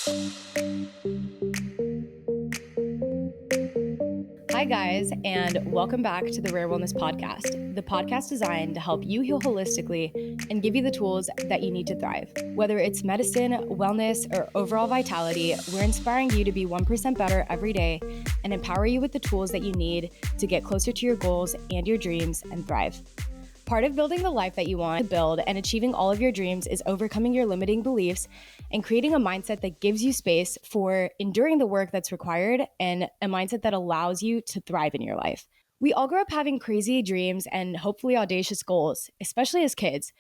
Hi, guys, and welcome back to the Rare Wellness Podcast, the podcast designed to help you heal holistically and give you the tools that you need to thrive. Whether it's medicine, wellness, or overall vitality, we're inspiring you to be 1% better every day and empower you with the tools that you need to get closer to your goals and your dreams and thrive. Part of building the life that you want to build and achieving all of your dreams is overcoming your limiting beliefs and creating a mindset that gives you space for enduring the work that's required and a mindset that allows you to thrive in your life. We all grow up having crazy dreams and hopefully audacious goals, especially as kids.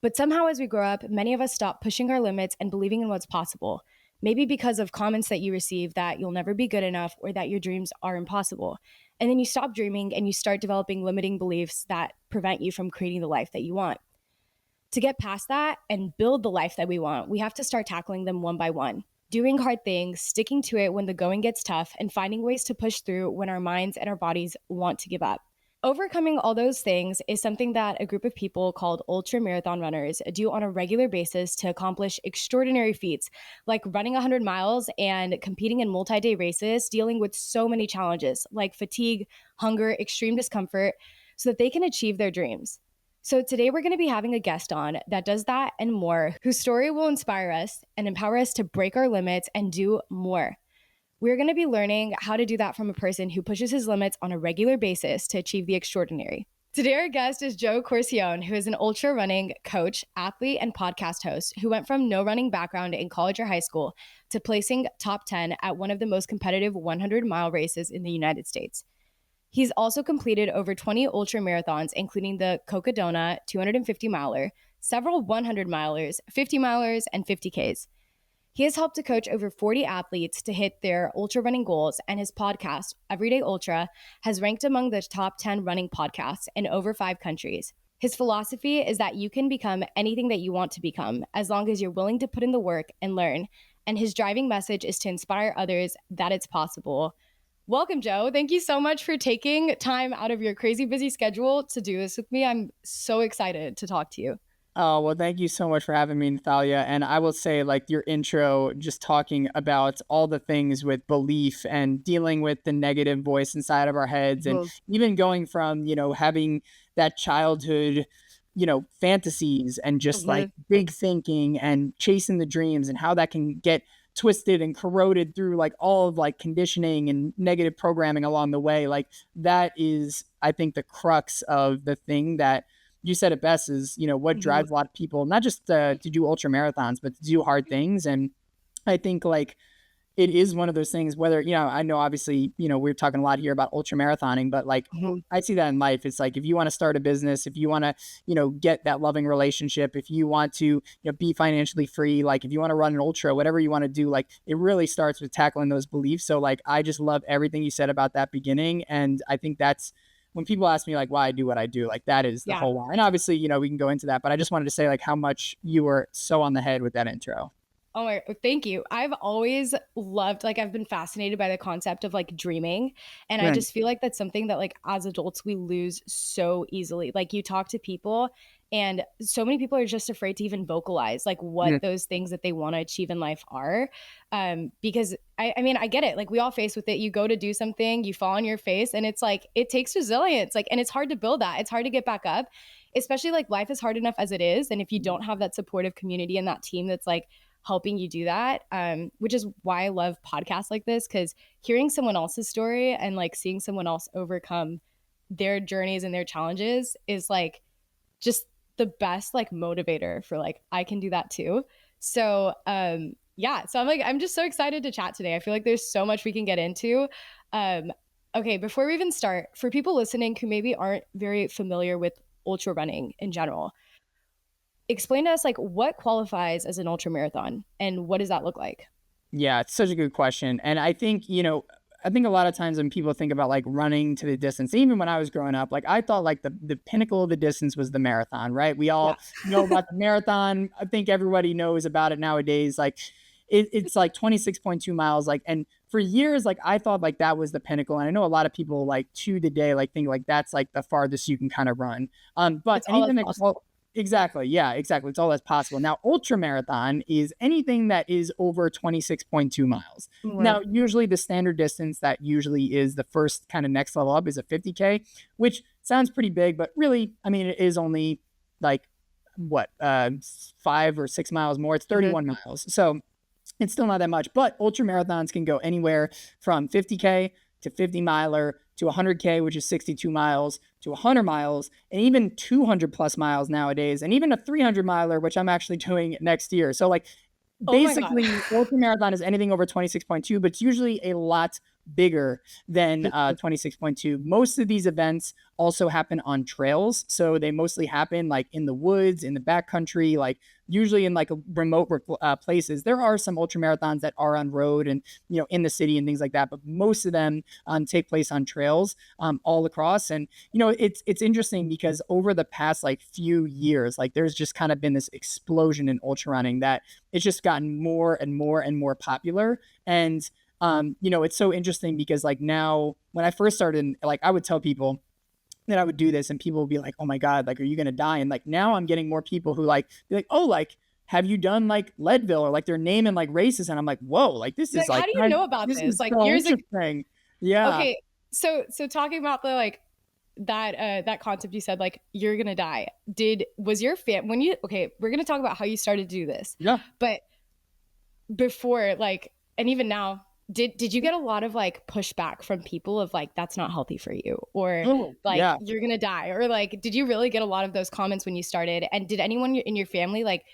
But somehow, as we grow up, many of us stop pushing our limits and believing in what's possible. Maybe because of comments that you receive that you'll never be good enough or that your dreams are impossible. And then you stop dreaming and you start developing limiting beliefs that prevent you from creating the life that you want. To get past that and build the life that we want, we have to start tackling them one by one, doing hard things, sticking to it when the going gets tough, and finding ways to push through when our minds and our bodies want to give up. Overcoming all those things is something that a group of people called ultramarathon runners do on a regular basis to accomplish extraordinary feats, like running 100 miles and competing in multi-day races, dealing with so many challenges like fatigue, hunger, extreme discomfort, so that they can achieve their dreams. So today we're going to be having a guest on that does that and more, whose story will inspire us and empower us to break our limits and do more. We're going to be learning how to do that from a person who pushes his limits on a regular basis to achieve the extraordinary. Today, our guest is Joe Corcione, who is an ultra running coach, athlete, and podcast host who went from no running background in college or high school to placing top 10 at one of the most competitive 100-mile races in the United States. He's also completed over 20 ultra marathons, including the Cocodona 250-miler, several 100-milers, 50-milers, and 50Ks. He has helped to coach over 40 athletes to hit their ultra running goals, and his podcast, Everyday Ultra, has ranked among the top 10 running podcasts in over 5 countries. His philosophy is that you can become anything that you want to become as long as you're willing to put in the work and learn. And his driving message is to inspire others that it's possible. Welcome, Joe. Thank you so much for taking time out of your crazy busy schedule to do this with me. I'm so excited to talk to you. Oh, well, thank you so much for having me, Natalia. And I will say, like, your intro, just talking about all the things with belief and dealing with the negative voice inside of our heads, and even going from, having that childhood, fantasies and just like big thinking and chasing the dreams, and how that can get twisted and corroded through like all of like conditioning and negative programming along the way. Like, that is, I think, the crux of the thing that you said it best is, what drives a lot of people, not just to do ultra marathons, but to do hard things. And I think like it is one of those things, whether, I know obviously, we're talking a lot here about ultra marathoning, but like I see that in life. It's like, if you want to start a business, if you want to, get that loving relationship, if you want to, be financially free, like if you want to run an ultra, whatever you want to do, like it really starts with tackling those beliefs. So like, I just love everything you said about that beginning. And I think that's, when people ask me like why I do what I do, like that is the whole why. And obviously, we can go into that, but I just wanted to say like how much you were so on the head with that intro. Oh my, thank you. I've always loved, like, I've been fascinated by the concept of like dreaming. And I just feel like that's something that like as adults, we lose so easily. Like you talk to people and so many people are just afraid to even vocalize like what those things that they want to achieve in life are. Because I mean, I get it. Like we all face with it. You go to do something, you fall on your face, and it's like, it takes resilience. Like, and it's hard to build that. It's hard to get back up, especially like life is hard enough as it is. And if you don't have that supportive community and that team that's like helping you do that, which is why I love podcasts like this, because hearing someone else's story and like seeing someone else overcome their journeys and their challenges is like just the best like motivator for like, I can do that too. So yeah, so I'm just so excited to chat today. I feel like there's so much we can get into. Okay, before we even start, for people listening who maybe aren't very familiar with ultra running in general, explain to us like what qualifies as an ultra marathon and what does that look like? Yeah, it's such a good question. And I think, I think a lot of times when people think about like running to the distance, even when I was growing up, like I thought like the pinnacle of the distance was the marathon, right? We all know about the marathon. I think everybody knows about it nowadays. Like it's like 26.2 miles. Like, and for years, like I thought like that was the pinnacle. And I know a lot of people like to the day, like think like that's like the farthest you can kind of run. But It's all anything that's possible. Exactly. Yeah, exactly. It's all that's possible. Now, ultramarathon is anything that is over 26.2 miles. Wow. Now, usually the standard distance that usually is the first kind of next level up is a 50K, which sounds pretty big, but really, I mean, it is only like what, 5 or 6 miles more. It's Hmm. 31 miles. So it's still not that much, but ultra marathons can go anywhere from 50K to 50 miler to 100K, which is 62 miles, to 100 miles, and even 200 plus miles nowadays, and even a 300 miler, which I'm actually doing next year. So, like, Oh my God. basically, ultra marathon is anything over 26.2, but it's usually a lot bigger than 26.2. Most of these events also happen on trails. So they mostly happen like in the woods, in the backcountry, like usually in like remote places. There are some ultra marathons that are on road and, in the city and things like that, but most of them take place on trails all across. And, it's interesting because over the past like few years, like there's just kind of been this explosion in ultra running that it's just gotten more and more and more popular. And it's so interesting because like now when I first started, like I would tell people that I would do this and people would be like, oh my God, like, are you going to die? And like, now I'm getting more people who like, be like, oh, like, have you done like Leadville or like they're naming like races? And I'm like, whoa, like this is Like, how like, do you know about this this? is Like so years ago. interesting. Yeah. Okay. So talking about the like that concept you said, like you're gonna die. Was your when you, okay, we're gonna talk about how you started to do this. Yeah. But before, like, and even now, did you get a lot of like pushback from people of like that's not healthy for you, or Oh, like yeah. you're gonna die, or like did you really get a lot of those comments when you started? And did anyone in your family, like,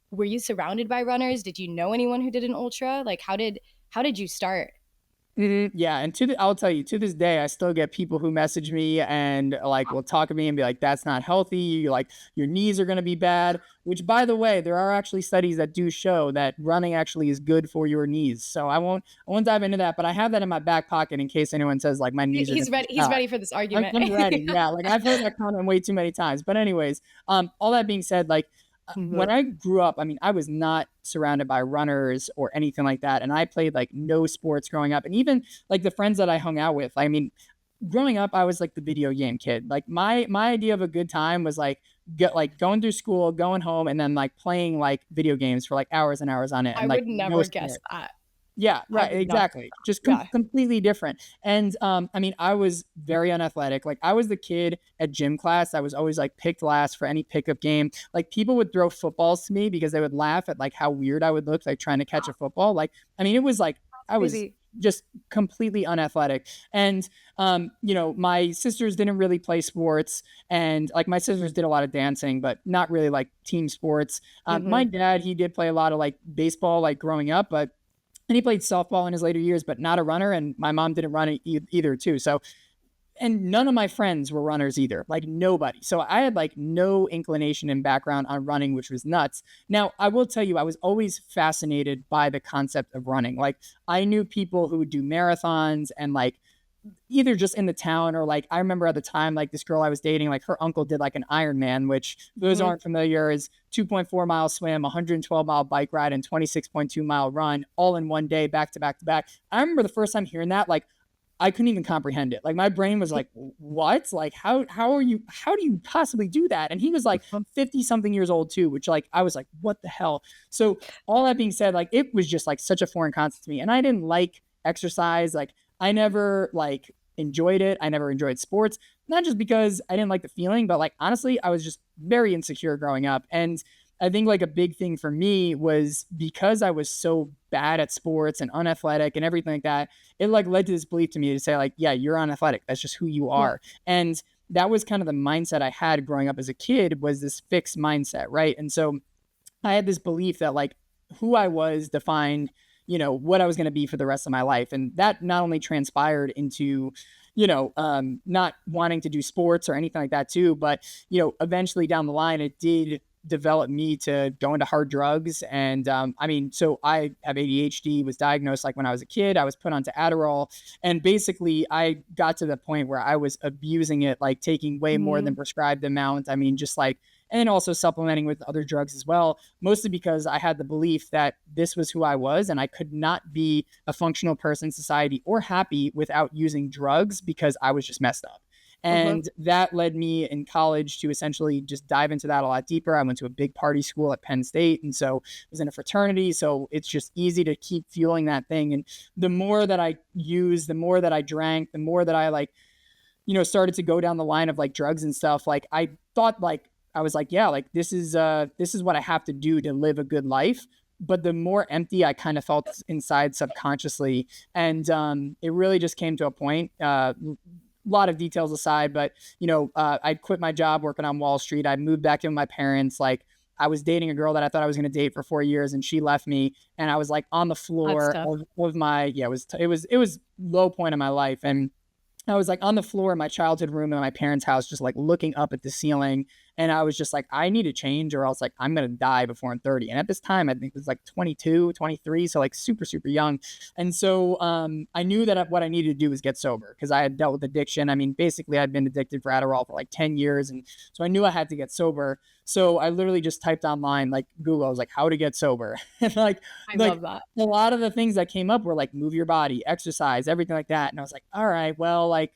were you surrounded by runners? Did you know anyone who did an ultra? Like how did you start? Yeah, and I'll tell you, to this day, I still get people who message me and like will talk to me and be like, "That's not healthy. You like your knees are going to be bad." Which, by the way, there are actually studies that do show that running actually is good for your knees. So I won't dive into that, but I have that in my back pocket in case anyone says like my knees are going He's to be ready. He's shot. ready for this I'm, argument. I'm ready. Yeah, like I've heard that comment way too many times. But anyways, all that being said, like when I grew up, I mean, I was not surrounded by runners or anything like that. And I played like no sports growing up. And even like the friends that I hung out with, I mean, growing up, I was like the video game kid. Like my idea of a good time was like going through school, going home, and then like playing like video games for like hours and hours on it, I and like would no never guess sports. that. Yeah, I right, would not. exactly. Just Yeah. completely different. And I mean, I was very unathletic. Like I was the kid at gym class that was always like picked last for any pickup game. Like people would throw footballs to me because they would laugh at like how weird I would look like trying to catch a football. Like I mean, it was like I was Crazy. just completely unathletic. And my sisters didn't really play sports, and like my sisters did a lot of dancing, but not really like team sports. My dad, he did play a lot of like baseball like growing up, but and he played softball in his later years, but not a runner. And my mom didn't run either, too. So, and none of my friends were runners either, like nobody. So I had like no inclination and background on running, which was nuts. Now, I will tell you, I was always fascinated by the concept of running. Like I knew people who would do marathons and like either just in the town or like I remember at the time like this girl I was dating, like her uncle did like an Ironman, which those aren't familiar is 2.4 mile swim, 112-mile bike ride, and 26.2 mile run all in one day, back to back to back. I remember the first time hearing that, like I couldn't even comprehend it. Like my brain was like, what? Like how do you possibly do that? And he was like 50 something years old too, which like I was like, what the hell? So all that being said, like it was just like such a foreign concept to me. And I didn't like exercise. Like I never like enjoyed it. I never enjoyed sports, not just because I didn't like the feeling, but like honestly, I was just very insecure growing up. And I think like a big thing for me was because I was so bad at sports and unathletic and everything like that, it like led to this belief to me to say like, yeah, you're unathletic. That's just who you are. And that was kind of the mindset I had growing up as a kid, was this fixed mindset. Right. And so I had this belief that like who I was defined, what I was going to be for the rest of my life. And that not only transpired into, not wanting to do sports or anything like that too, but, eventually down the line, it did develop me to go into hard drugs. And I mean, so I have ADHD, was diagnosed like when I was a kid. I was put onto Adderall, and basically I got to the point where I was abusing it, like taking way more than prescribed amount. I mean, just like, and also supplementing with other drugs as well, mostly because I had the belief that this was who I was and I could not be a functional person in society or happy without using drugs because I was just messed up. And that led me in college to essentially just dive into that a lot deeper. I went to a big party school at Penn State. And so I was in a fraternity. So it's just easy to keep fueling that thing. And the more that I used, the more that I drank, the more that I started to go down the line of like drugs and stuff. Like I thought I was like, yeah, like this is what I have to do to live a good life. But the more empty I kind of felt inside subconsciously. And it really just came to a point, a lot of details aside, but I quit my job working on Wall Street. I moved back in with my parents. Like I was dating a girl that I thought I was going to date for 4 years, and she left me. And I was like on the floor of my, it was low point in my life. And I was like on the floor in my childhood room in my parents' house, just like looking up at the ceiling. And I was just like, I need to change or else like I'm going to die before I'm 30. And at this time, I think it was like 22, 23. So like super, super young. And so I knew that what I needed to do was get sober because I had dealt with addiction. I mean, basically I'd been addicted for Adderall for like 10 years. And so I knew I had to get sober. So I literally just typed online, like Google, I was like, how to get sober. And I love that. A lot of the things that came up were like move your body, exercise, everything like that. And I was like, all right, well, like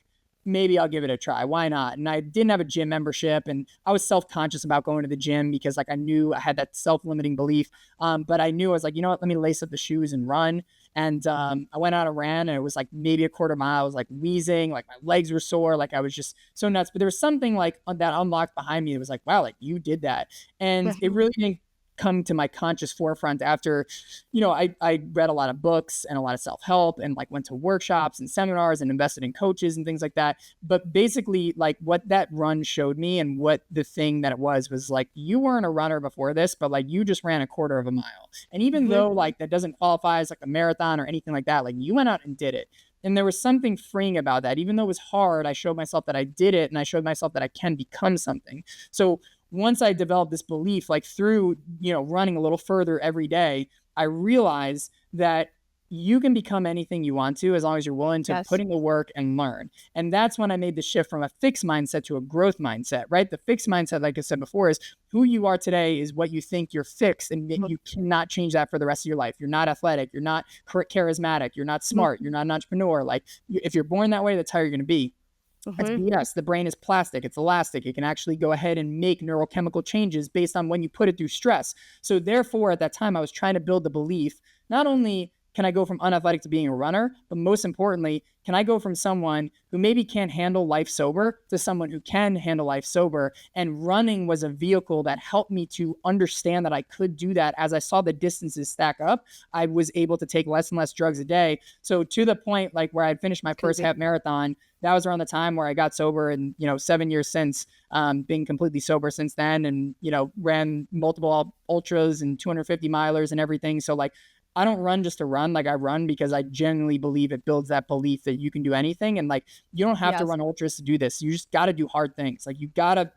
maybe I'll give it a try. Why not? And I didn't have a gym membership, and I was self-conscious about going to the gym because like I knew I had that self-limiting belief. But I knew I was like, you know what, let me lace up the shoes and run. And I went out and ran, and it was like maybe a quarter mile. I was like wheezing, like my legs were sore, like I was just so nuts. But there was something like that unlocked behind me. It was like, wow, like you did that. And it really didn't come to my conscious forefront after, I read a lot of books and a lot of self-help and like went to workshops and seminars and invested in coaches and things like that. But basically like what that run showed me and what the thing that it was like, you weren't a runner before this, but like you just ran a quarter of a mile. And even though like that doesn't qualify as like a marathon or anything like that, like you went out and did it. And there was something freeing about that. Even though it was hard, I showed myself that I did it, and I showed myself that I can become something. So once I developed this belief, like through, running a little further every day, I realized that you can become anything you want to as long as you're willing to put in the work and learn. And that's when I made the shift from a fixed mindset to a growth mindset, right? The fixed mindset, like I said before, is who you are today is what you think you're fixed, and you cannot change that for the rest of your life. You're not athletic. You're not charismatic. You're not smart. You're not an entrepreneur. Like if you're born that way, that's how you're going to be. That's BS. The brain is plastic. It's elastic. It can actually go ahead and make neurochemical changes based on when you put it through stress. So therefore, at that time, I was trying to build the belief, not only can I go from unathletic to being a runner, but most importantly, can I go from someone who maybe can't handle life sober to someone who can handle life sober? And running was a vehicle that helped me to understand that I could do that. As I saw the distances stack up, I was able to take less and less drugs a day. So to the point like where I finished my first half marathon, that was around the time where I got sober, and 7 years since, being completely sober since then, and ran multiple ultras and 250 milers and everything. So like I don't run just to run. Like I run because I genuinely believe it builds that belief that you can do anything. And like, you don't have to run ultras to do this. You just got to do hard things. Like you gotta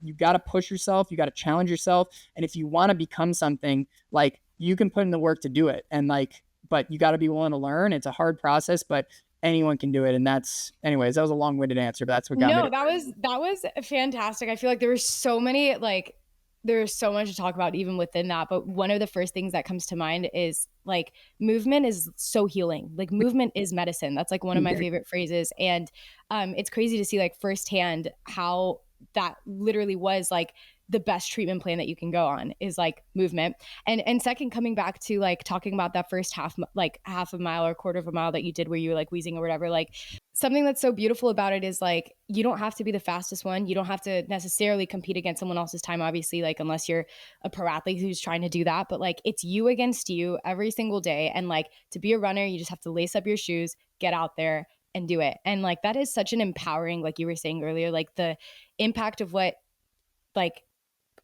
push yourself. You got to challenge yourself. And if you want to become something, like you can put in the work to do it. And like, but you got to be willing to learn. It's a hard process, but anyone can do it. And that's, anyways, that was a long-winded answer, but that's what got me. No, that was fantastic. I feel like there were so many, like, there's so much to talk about even within that. But one of the first things that comes to mind is like movement is so healing. Like movement is medicine. That's like one of my favorite phrases. And it's crazy to see like firsthand how that literally was like the best treatment plan that you can go on is like movement. And second, coming back to like talking about that first half a mile or quarter of a mile that you did where you were like wheezing or whatever, like something that's so beautiful about it is like, you don't have to be the fastest one. You don't have to necessarily compete against someone else's time, obviously, like unless you're a pro athlete who's trying to do that, but like it's you against you every single day. And like to be a runner, you just have to lace up your shoes, get out there and do it. And like, that is such an empowering, like you were saying earlier, like the impact of what, like,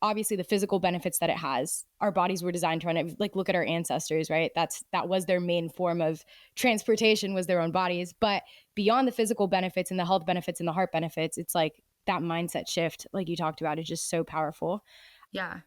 obviously the physical benefits that it has. Our bodies were designed to run it. Like look at our ancestors, right? That was their main form of transportation, was their own bodies. But beyond the physical benefits and the health benefits and the heart benefits, it's like that mindset shift, like you talked about, is just so powerful. Yeah.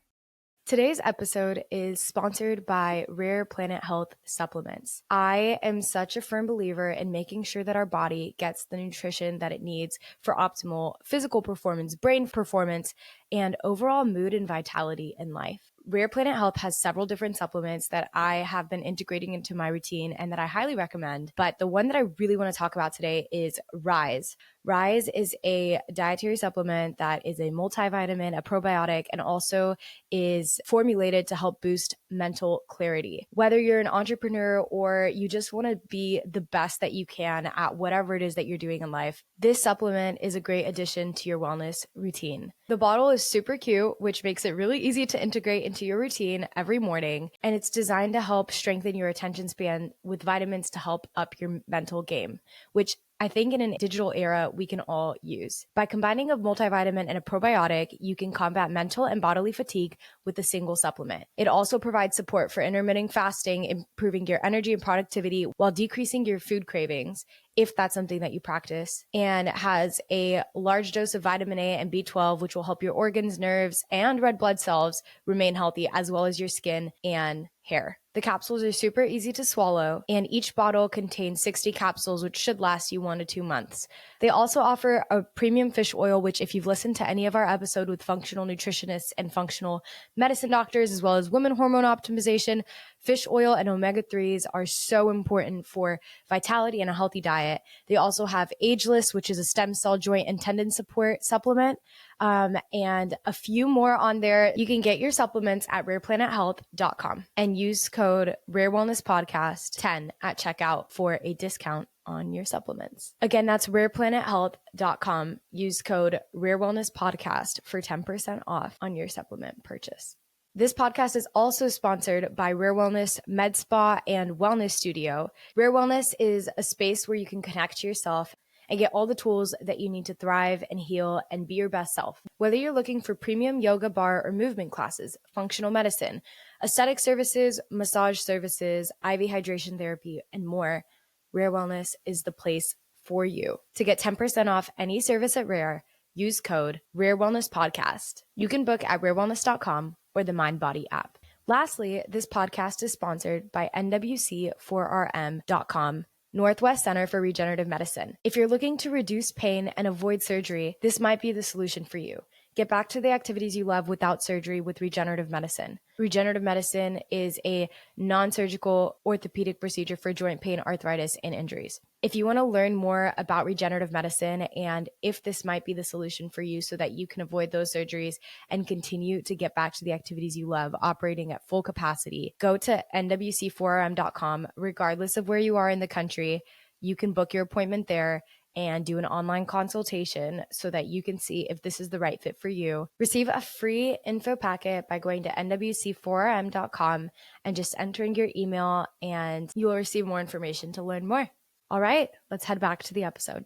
Today's episode is sponsored by Rare Planet Health Supplements. I am such a firm believer in making sure that our body gets the nutrition that it needs for optimal physical performance, brain performance, and overall mood and vitality in life. Rare Planet Health has several different supplements that I have been integrating into my routine and that I highly recommend. But the one that I really want to talk about today is Rise. Rise is a dietary supplement that is a multivitamin, a probiotic, and also is formulated to help boost mental clarity. Whether you're an entrepreneur or you just want to be the best that you can at whatever it is that you're doing in life, this supplement is a great addition to your wellness routine. The bottle is super cute, which makes it really easy to integrate into your routine every morning, and it's designed to help strengthen your attention span with vitamins to help up your mental game, which I think in a digital era, we can all use. By combining a multivitamin and a probiotic, you can combat mental and bodily fatigue with a single supplement. It also provides support for intermittent fasting, improving your energy and productivity while decreasing your food cravings, if that's something that you practice, and has a large dose of vitamin A and B12, which will help your organs, nerves, and red blood cells remain healthy, as well as your skin and hair. The capsules are super easy to swallow, and each bottle contains 60 capsules, which should last you 1 to 2 months. They also offer a premium fish oil, which if you've listened to any of our episode with functional nutritionists and functional medicine doctors, as well as women hormone optimization, fish oil and omega-3s are so important for vitality and a healthy diet. They also have Ageless, which is a stem cell joint and tendon support supplement, and a few more on there. You can get your supplements at rareplanethealth.com and use code RareWellnessPodcast10 at checkout for a discount on your supplements. Again, that's rareplanethealth.com. Use code RareWellnessPodcast for 10% off on your supplement purchase. This podcast is also sponsored by Rare Wellness Med Spa and Wellness Studio. Rare Wellness is a space where you can connect to yourself and get all the tools that you need to thrive and heal and be your best self. Whether you're looking for premium yoga, bar, or movement classes, functional medicine, aesthetic services, massage services, IV hydration therapy, and more, Rare Wellness is the place for you. To get 10% off any service at Rare, use code RareWellnessPodcast. You can book at rarewellness.com or the MindBody app. Lastly, this podcast is sponsored by NWC4RM.com, Northwest Center for Regenerative Medicine. If you're looking to reduce pain and avoid surgery, this might be the solution for you. Get back to the activities you love without surgery with regenerative medicine. Regenerative medicine is a non-surgical orthopedic procedure for joint pain, arthritis, and injuries. If you want to learn more about regenerative medicine and if this might be the solution for you so that you can avoid those surgeries and continue to get back to the activities you love operating at full capacity, go to nwc4rm.com. Regardless of where you are in the country, you can book your appointment there and do an online consultation so that you can see if this is the right fit for you. Receive a free info packet by going to nwc4rm.com and just entering your email, and you will receive more information to learn more. All right, let's head back to the episode.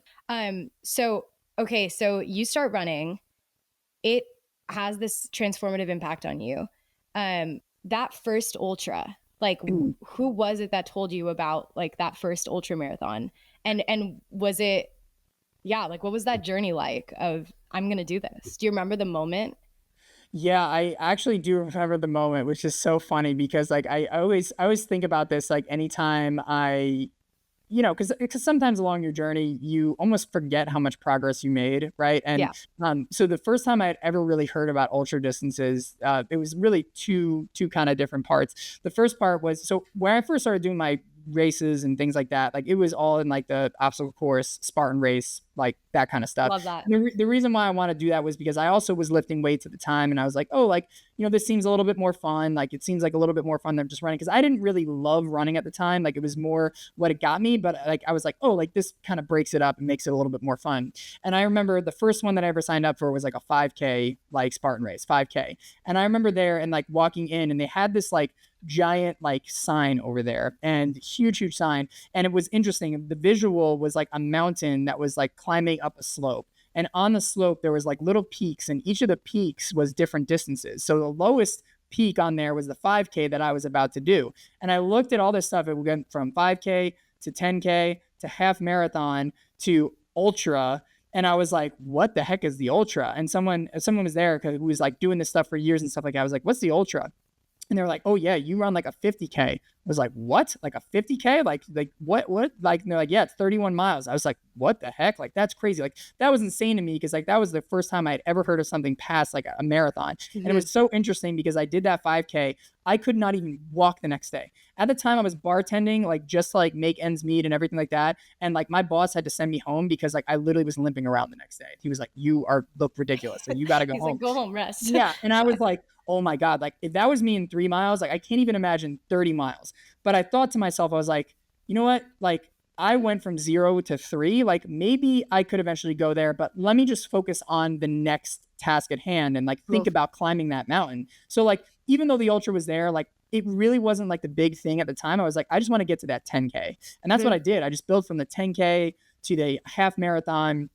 So you start running. It has this transformative impact on you. That first ultra, like who was it that told you about like that first ultra marathon? And was it, like what was that journey like of I'm going to do this? Do you remember the moment? Yeah, I actually do remember the moment, which is so funny because like I always think about this like anytime because sometimes along your journey, you almost forget how much progress you made, right? And so the first time I had ever really heard about ultra distances, it was really two kind of different parts. The first part was, so when I first started doing my races and things like that, like it was all in like the obstacle course, Spartan race, like that kind of stuff. Love that. The reason why I want to do that was because I also was lifting weights at the time, and I was like, oh, like, this seems a little bit more fun. Like it seems like a little bit more fun than just running, because I didn't really love running at the time. Like it was more what it got me, but like I was like, oh, like this kind of breaks it up and makes it a little bit more fun. And I remember the first one that I ever signed up for was like a 5K, like Spartan race, 5K. And I remember there and like walking in, and they had this like giant like sign over there, and huge sign. And it was interesting. The visual was like a mountain that was like climbing up a slope. And on the slope, there was like little peaks, and each of the peaks was different distances. So the lowest peak on there was the 5K that I was about to do. And I looked at all this stuff. It went from 5K to 10K to half marathon to ultra. And I was like, what the heck is the ultra? And someone was there who was like doing this stuff for years and stuff like that. I was like, what's the ultra? And they were like, oh yeah, you run like a 50K. was like, what? Like a 50K? Like what? Like, they're like, yeah, it's 31 miles. I was like, what the heck? Like, that's crazy. Like, that was insane to me because like that was the first time I'd ever heard of something past like a marathon. And it Mm-hmm. was so interesting because I did that 5K. I could not even walk the next day. At the time I was bartending, like just to like make ends meet and everything like that. And like my boss had to send me home because like I literally was limping around the next day. He was like, you are look ridiculous. Like you got to go He's like, home. go home, rest. Yeah. And I was like, oh my God, like if that was me in 3 miles, like I can't even imagine 30 miles. But I thought to myself, I was like, you know what? Like I went from 0 to 3. Like maybe I could eventually go there, but let me just focus on the next task at hand and like think Oof. about climbing that mountain. So like even though the ultra was there, like it really wasn't like the big thing at the time. I was like, I just want to get to that 10K. And that's what Mhm. I did. I just built from the 10K to the half marathon.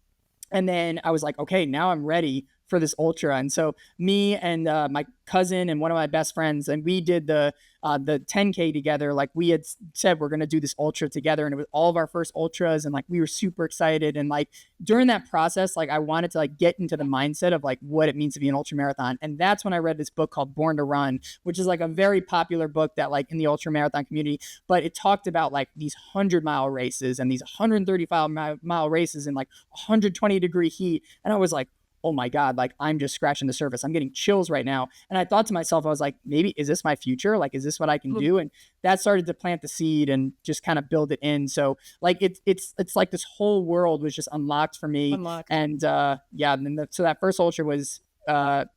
And then I was like, okay, now I'm ready for this ultra. And so me and my cousin and one of my best friends, and we did the 10K together. Like we had said, we're gonna do this ultra together, and it was all of our first ultras, and like we were super excited. And like during that process, like I wanted to like get into the mindset of like what it means to be an ultra marathon. And that's when I read this book called Born to Run, which is like a very popular book that like in the ultra marathon community, but it talked about like these 100-mile races and these 135-mile races in like 120-degree heat. And I was like, oh my God, like I'm just scratching the surface. I'm getting chills right now. And I thought to myself, I was like, maybe is this my future? Like, is this what I can do? And that started to plant the seed and just kind of build it in. So like it's like this whole world was just unlocked for me. Unlocked. And yeah, and then so that first ultra was the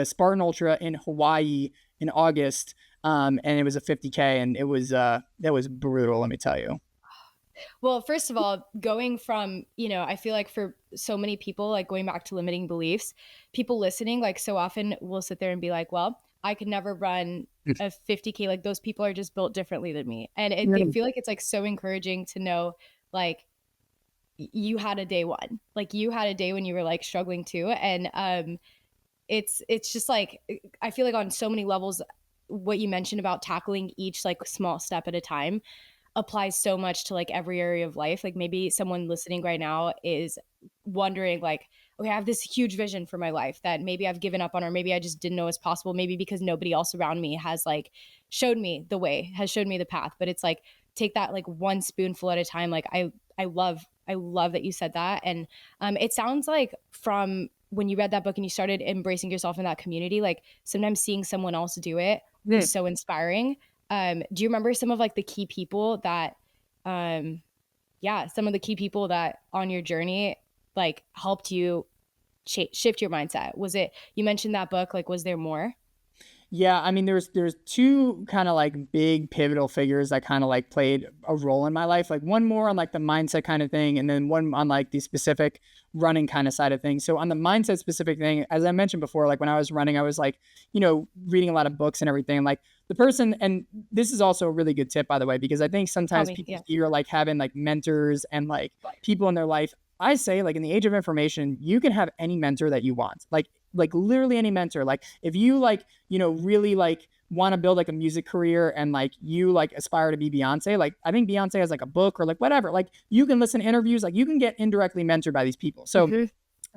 Spartan Ultra in Hawaii in August. And it was a 50K, and it was that was brutal, let me tell you. Well, first of all, going from, I feel like for so many people, like going back to limiting beliefs, people listening, like so often will sit there and be like, well, I could never run a 50K. Like those people are just built differently than me. And I feel like it's like so encouraging to know, like, you had a day one, like you had a day when you were like struggling too. And it's just like, I feel like on so many levels, what you mentioned about tackling each like small step at a time applies so much to like every area of life. Like maybe someone listening right now is wondering like, okay, I have this huge vision for my life that maybe I've given up on, or maybe I just didn't know is possible. Maybe because nobody else around me has like showed me the way, has showed me the path. But it's like, take that like one spoonful at a time. Like I love that you said that. And it sounds like from when you read that book and you started embracing yourself in that community, like sometimes seeing someone else do it Mm. was so inspiring. Do you remember some of like the key people that, some of the key people that on your journey, like helped you shift your mindset? Was it, you mentioned that book, like, was there more? Yeah, I mean, there's two kind of like big pivotal figures that kind of like played a role in my life. Like one more on like the mindset kind of thing, and then one on like the specific running kind of side of things. So on the mindset specific thing, as I mentioned before, like when I was running, I was like, reading a lot of books and everything. Like the person, and this is also a really good tip, by the way, because I think Tell sometimes me. people Yeah. hear like having like mentors and like people in their life. I say like in the age of information, you can have any mentor that you want. Like literally any mentor. Like if you like, really like want to build like a music career and like you like aspire to be Beyonce, like I think Beyonce has like a book or like whatever. Like you can listen to interviews, like you can get indirectly mentored by these people. So Mm-hmm.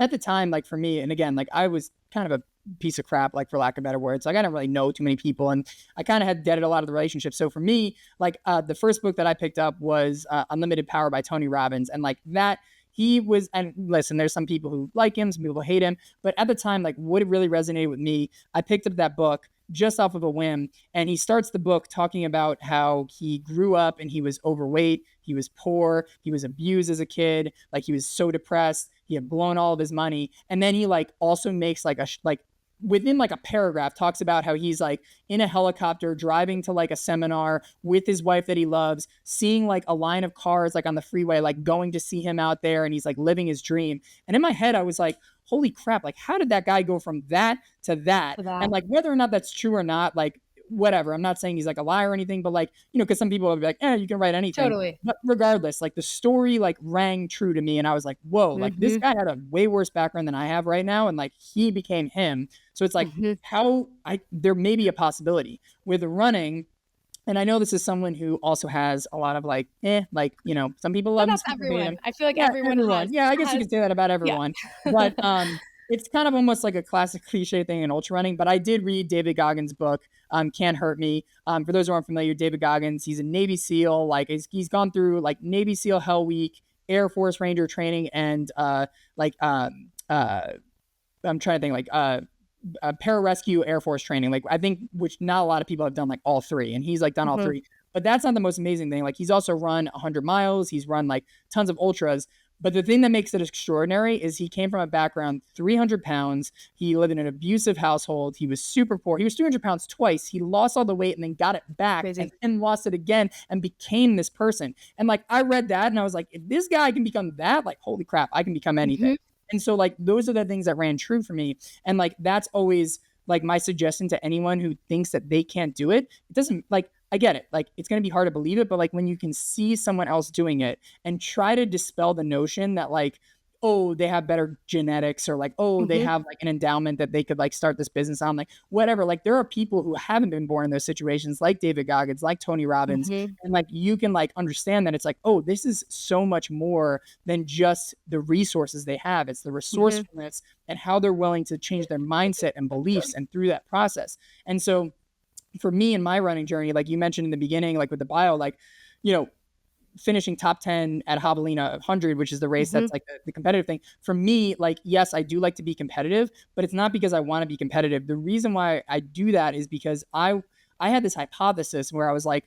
at the time, like for me, and again, like I was kind of a piece of crap, like for lack of better words. Like I didn't really know too many people, and I kind of had deaded a lot of the relationships. So for me, like the first book that I picked up was Unlimited Power by Tony Robbins, and like that he was. And listen, there's some people who like him, some people hate him, but at the time, like what really resonated with me, I picked up that book just off of a whim. And he starts the book talking about how he grew up and he was overweight, he was poor, he was abused as a kid, like he was so depressed, he had blown all of his money. And then he like also makes like like within like a paragraph talks about how he's like in a helicopter driving to like a seminar with his wife that he loves, seeing like a line of cars like on the freeway, like going to see him out there, and he's like living his dream. And in my head I was like, holy crap, like how did that guy go from that to that? For that. And like whether or not that's true or not, like whatever, I'm not saying he's like a liar or anything, but like, because some people will be like, you can write anything. Totally. But regardless, like the story like rang true to me, and I was like, whoa, like this Mm-hmm. guy had a way worse background than I have right now, and like he became him. So it's like Mm-hmm. how there may be a possibility with running. And I know this is someone who also has a lot of like, like, some people But love him, that's some people hate him. everyone. I feel like Yeah, everyone everyone. Yeah, I guess you has, could say that about yeah. everyone. But it's kind of almost like a classic cliche thing in ultra running, but I did read David Goggins' book, Can't Hurt Me. For those who aren't familiar, David Goggins, he's a Navy SEAL. Like he's gone through like Navy SEAL Hell Week, Air Force Ranger training, and like I'm trying to think like pararescue Air Force training. Like I think which not a lot of people have done like all three, and he's like done all three. But that's not the most amazing thing. Like he's also run 100 miles. He's run like tons of ultras. But the thing that makes it extraordinary is he came from a background 300 pounds. He lived in an abusive household. He was super poor. He was 300 pounds twice. He lost all the weight and then got it back and then lost it again and became this person. And like I read that and I was like, if this guy can become that, like holy crap, I can become anything. And so like those are the things that ran true for me. And like that's always like my suggestion to anyone who thinks that they can't do it. It doesn't like I get it. Like it's going to be hard to believe it, but like when you can see someone else doing it and try to dispel the notion that like, oh, they have better genetics or like, oh, they have like an endowment that they could like start this business on, like whatever. Like there are people who haven't been born in those situations, like David Goggins, like Tony Robbins. And like you can like understand that it's like, oh, this is so much more than just the resources they have. It's the resourcefulness and how they're willing to change their mindset and beliefs and through that process. And so for me in my running journey, like you mentioned in the beginning, like with the bio, like, you know, finishing top 10 at Javelina 100, which is the race that's like the competitive thing. For me, like, yes, I do like to be competitive, but it's not because I want to be competitive. The reason why I do that is because I had this hypothesis where I was like,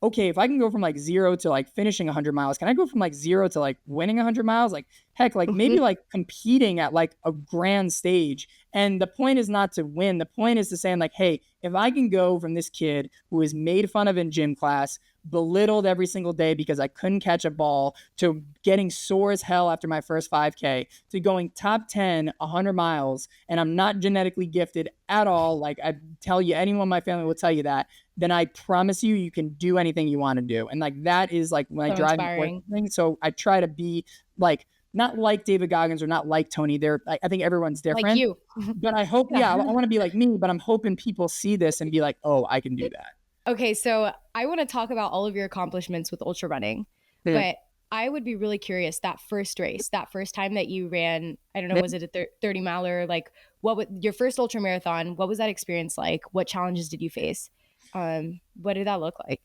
okay, if I can go from like 0 to like finishing 100 miles, can I go from like 0 to like winning 100 miles? Like, heck, like maybe like competing at like a grand stage. And the point is not to win. The point is to say, like, hey, if I can go from this kid who is made fun of in gym class, belittled every single day because I couldn't catch a ball, to getting sore as hell after my first 5K, to going top 10, 100 miles, and I'm not genetically gifted at all, like I tell you, anyone in my family will tell you that, then I promise you, you can do anything you want to do. And like that is like when I drive me. So I try to be like, not like David Goggins or not like Tony. I think everyone's different. Like you. But I hope, I want to be like me, but I'm hoping people see this and be like, oh, I can do that. Okay, so I want to talk about all of your accomplishments with ultra running, but I would be really curious, that first race, that first time that you ran, I don't know, was it a 30 miler? Like what was your first ultra marathon? What was that experience like? What challenges did you face? What did that look like?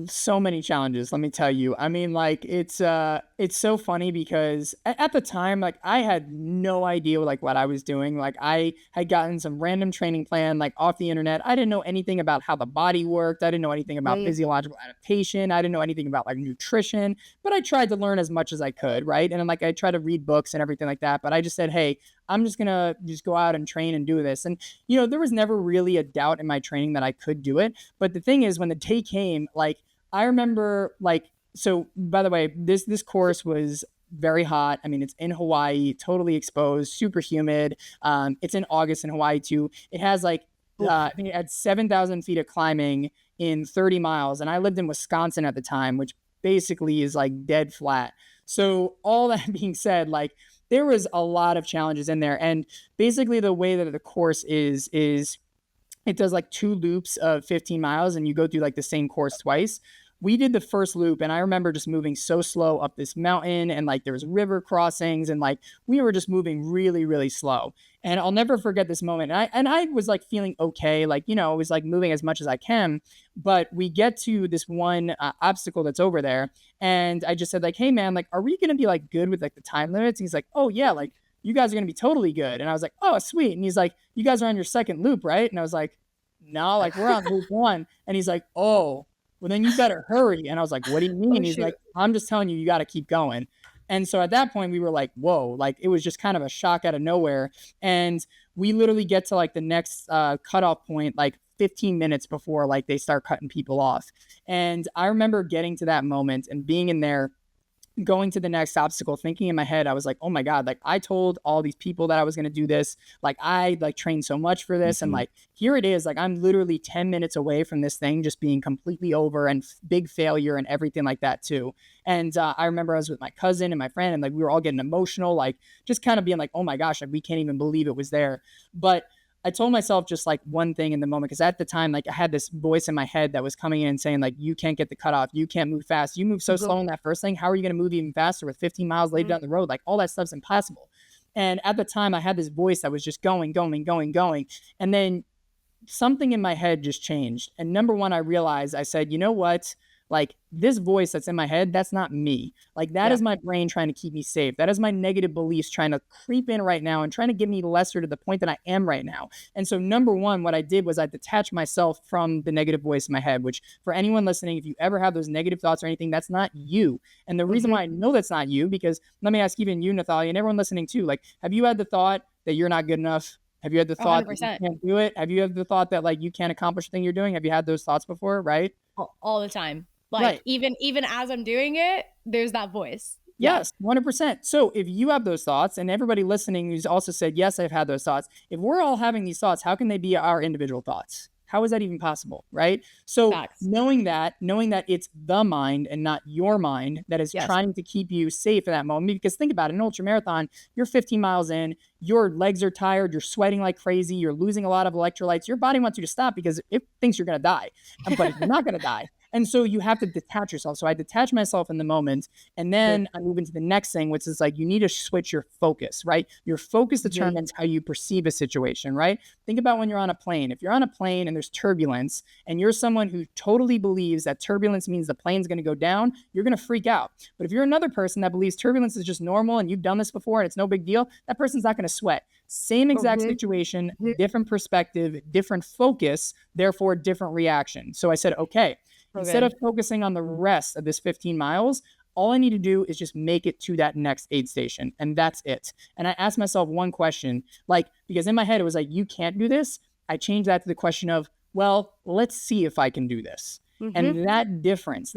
So many challenges, let me tell you. I mean, like it's so funny because at the time, like I had no idea like what I was doing. Like I had gotten some random training plan like off the internet. I didn't know anything about how the body worked. I didn't know anything about physiological adaptation. I didn't know anything about like nutrition, but I tried to learn as much as I could, right? And like I tried to read books and everything like that, but I just said, hey, I'm just gonna just go out and train and do this. And you know, there was never really a doubt in my training that I could do it. But the thing is, when the day came, like I remember, like, so by the way, this course was very hot. I mean, it's in Hawaii, totally exposed, super humid. It's in August in Hawaii too. It has like I think it had 7,000 feet of climbing in 30 miles, and I lived in Wisconsin at the time, which basically is like dead flat. So all that being said, like there was a lot of challenges in there, and basically the way that the course is it does like 2 loops of 15 miles, and you go through like the same course twice. We did the first loop, and I remember just moving so slow up this mountain, and like there was river crossings, and like we were just moving really, really slow. And I'll never forget this moment. And I was like feeling okay, like, you know, I was like moving as much as I can. But we get to this one obstacle that's over there, and I just said like, hey man, like, are we gonna be like good with like the time limits? And he's like, oh yeah, like you guys are gonna be totally good. And I was like, oh sweet. And he's like, you guys are on your second loop, right? And I was like, no, like we're on loop 1. And he's like, oh, well, then you better hurry. And I was like, what do you mean? He's like, I'm just telling you, you got to keep going. And so at that point we were like, whoa, like it was just kind of a shock out of nowhere. And we literally get to like the next cutoff point, like 15 minutes before like they start cutting people off. And I remember getting to that moment and being in there, going to the next obstacle, thinking in my head, I was like, oh my God, like I told all these people that I was going to do this. Like I like trained so much for this. And like, here it is, like I'm literally 10 minutes away from this thing just being completely over and big failure and everything like that too. And I remember I was with my cousin and my friend, and like, we were all getting emotional, like just kind of being like, oh my gosh, like we can't even believe it was there. But I told myself just like one thing in the moment, because at the time, like I had this voice in my head that was coming in and saying like, you can't get the cutoff. You can't move fast. You move so slow in that first thing. How are you going to move even faster with 15 miles later down the road? Like all that stuff's impossible. And at the time I had this voice that was just going, going, going, going. And then something in my head just changed. And number one, I realized, I said, you know what? Like, this voice that's in my head, that's not me. Like, that Yeah. is my brain trying to keep me safe. That is my negative beliefs trying to creep in right now and trying to get me lesser to the point that I am right now. And so number one, what I did was I detached myself from the negative voice in my head, which for anyone listening, if you ever have those negative thoughts or anything, that's not you. And the reason why I know that's not you, because let me ask even you, Nathalia, and everyone listening too, like, have you had the thought that you're not good enough? Have you had the thought that you 100%. can't do it? Have you had the thought that like you can't accomplish the thing you're doing? Have you had those thoughts before? Right. All the time. Like Right. even as I'm doing it, there's that voice. Yeah. Yes, 100%. So if you have those thoughts, and everybody listening who's also said, yes, I've had those thoughts, if we're all having these thoughts, how can they be our individual thoughts? How is that even possible? Right. So Facts. knowing that it's the mind and not your mind that is Yes. trying to keep you safe in that moment. Because think about it, an ultra marathon, you're 15 miles in, your legs are tired, you're sweating like crazy, you're losing a lot of electrolytes. Your body wants you to stop because it thinks you're going to die, but you're not going to die. And so you have to detach yourself. So I detach myself in the moment. And then I move into the next thing, which is like, you need to switch your focus, right? Your focus determines how you perceive a situation, right? Think about when you're on a plane. If you're on a plane and there's turbulence and you're someone who totally believes that turbulence means the plane's going to go down, you're going to freak out. But if you're another person that believes turbulence is just normal and you've done this before and it's no big deal, that person's not going to sweat. Same exact situation, different perspective, different focus, therefore different reaction. So I said, okay, instead of focusing on the rest of this 15 miles, all I need to do is just make it to that next aid station. And that's it. And I asked myself one question, like, because in my head, it was like, you can't do this. I changed that to the question of, well, let's see if I can do this. And that difference,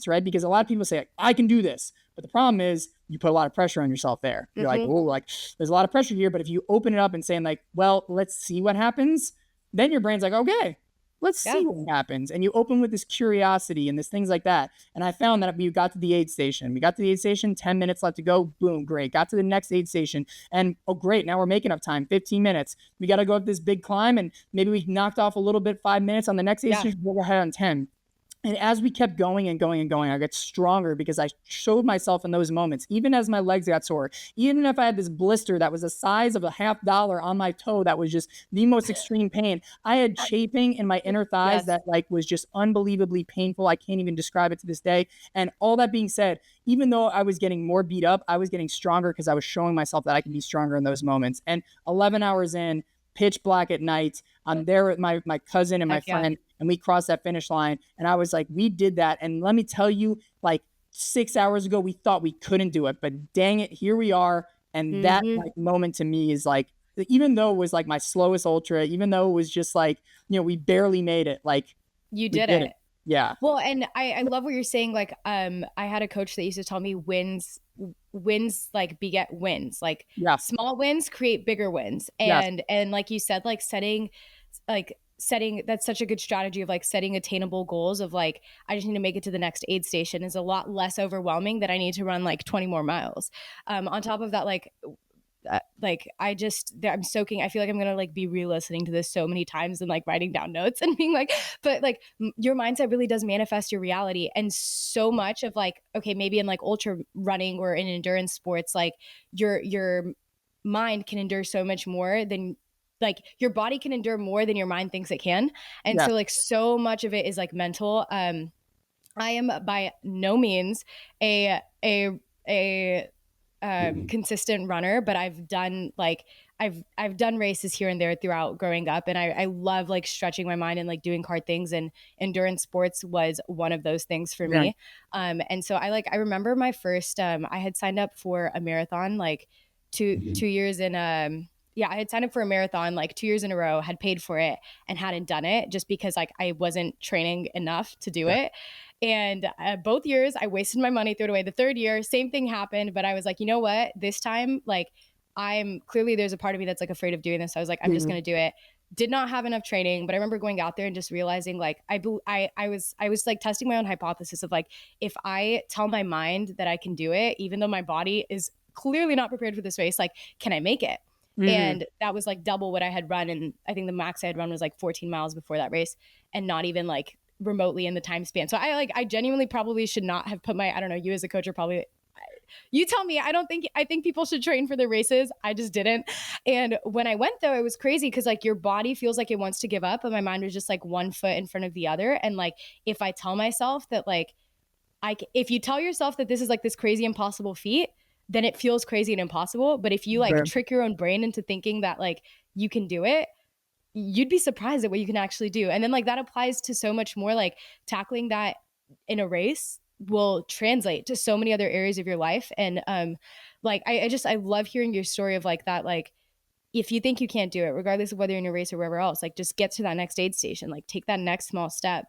right? Because a lot of people say, like, I can do this. But the problem is you put a lot of pressure on yourself there. You're like, oh, like there's a lot of pressure here. But if you open it up and saying like, well, let's see what happens, then your brain's like, okay, let's see what happens. And you open with this curiosity and this things like that. And I found that we got to the aid station. 10 minutes left to go. Boom, great. Got to the next aid station. And oh, great. Now we're making up time, 15 minutes. We got to go up this big climb. And maybe we knocked off a little bit, 5 minutes on the next aid station. We'll go ahead on 10. And as we kept going and going and going, I got stronger because I showed myself in those moments, even as my legs got sore, even if I had this blister that was the size of $50 on my toe, that was just the most extreme pain. I had chafing in my inner thighs that like was just unbelievably painful. I can't even describe it to this day. And all that being said, even though I was getting more beat up, I was getting stronger because I was showing myself that I could be stronger in those moments. And 11 hours in, pitch black at night, I'm there with my cousin and my friend, and we crossed that finish line. And I was like, we did that. And let me tell you, like 6 hours ago, we thought we couldn't do it, but dang it, here we are. And that like moment to me is like, even though it was like my slowest ultra, even though it was just like, you know, we barely made it, like you did it. Yeah. Well, and I love what you're saying. Like, I had a coach that used to tell me wins like beget wins, like small wins create bigger wins. And like you said, like setting, that's such a good strategy of like setting attainable goals of like, I just need to make it to the next aid station is a lot less overwhelming that I need to run like 20 more miles. On top of that, I'm soaking. I feel like I'm gonna like be re-listening to this so many times and like writing down notes and being like, but like your mindset really does manifest your reality. And so much of like, okay, maybe in like ultra running or in endurance sports, like your mind can endure so much more than like your body can endure more than your mind thinks it can. And so like so much of it is like mental. I am by no means a consistent runner, but I've done races here and there throughout growing up. And I love like stretching my mind and like doing hard things, and endurance sports was one of those things for me. And so I remember my first, I had signed up for a marathon, like two years in, I had signed up for a marathon like 2 years in a row, had paid for it and hadn't done it just because like I wasn't training enough to do it. And both years I wasted my money, threw it away. The third year, same thing happened, but I was like, you know what? This time, like I'm clearly there's a part of me that's like afraid of doing this. So I was like, I'm just going to do it. Did not have enough training, but I remember going out there and just realizing like I was like testing my own hypothesis of like, if I tell my mind that I can do it, even though my body is clearly not prepared for this race, like, can I make it? And that was like double what I had run. And I think the max I had run was like 14 miles before that race, and not even like remotely in the time span. So I genuinely probably should not have put I don't know, you as a coach are probably, you tell me. I think people should train for their races. I just didn't. And when I went though, it was crazy because like your body feels like it wants to give up, but my mind was just like one foot in front of the other. And like if I tell myself that like if you tell yourself that this is like this crazy impossible feat, then it feels crazy and impossible. But if you like trick your own brain into thinking that like you can do it, you'd be surprised at what you can actually do. And then like that applies to so much more. Like tackling that in a race will translate to so many other areas of your life. And like I love hearing your story of like that. Like if you think you can't do it, regardless of whether you're in a race or wherever else, like just get to that next aid station, like take that next small step.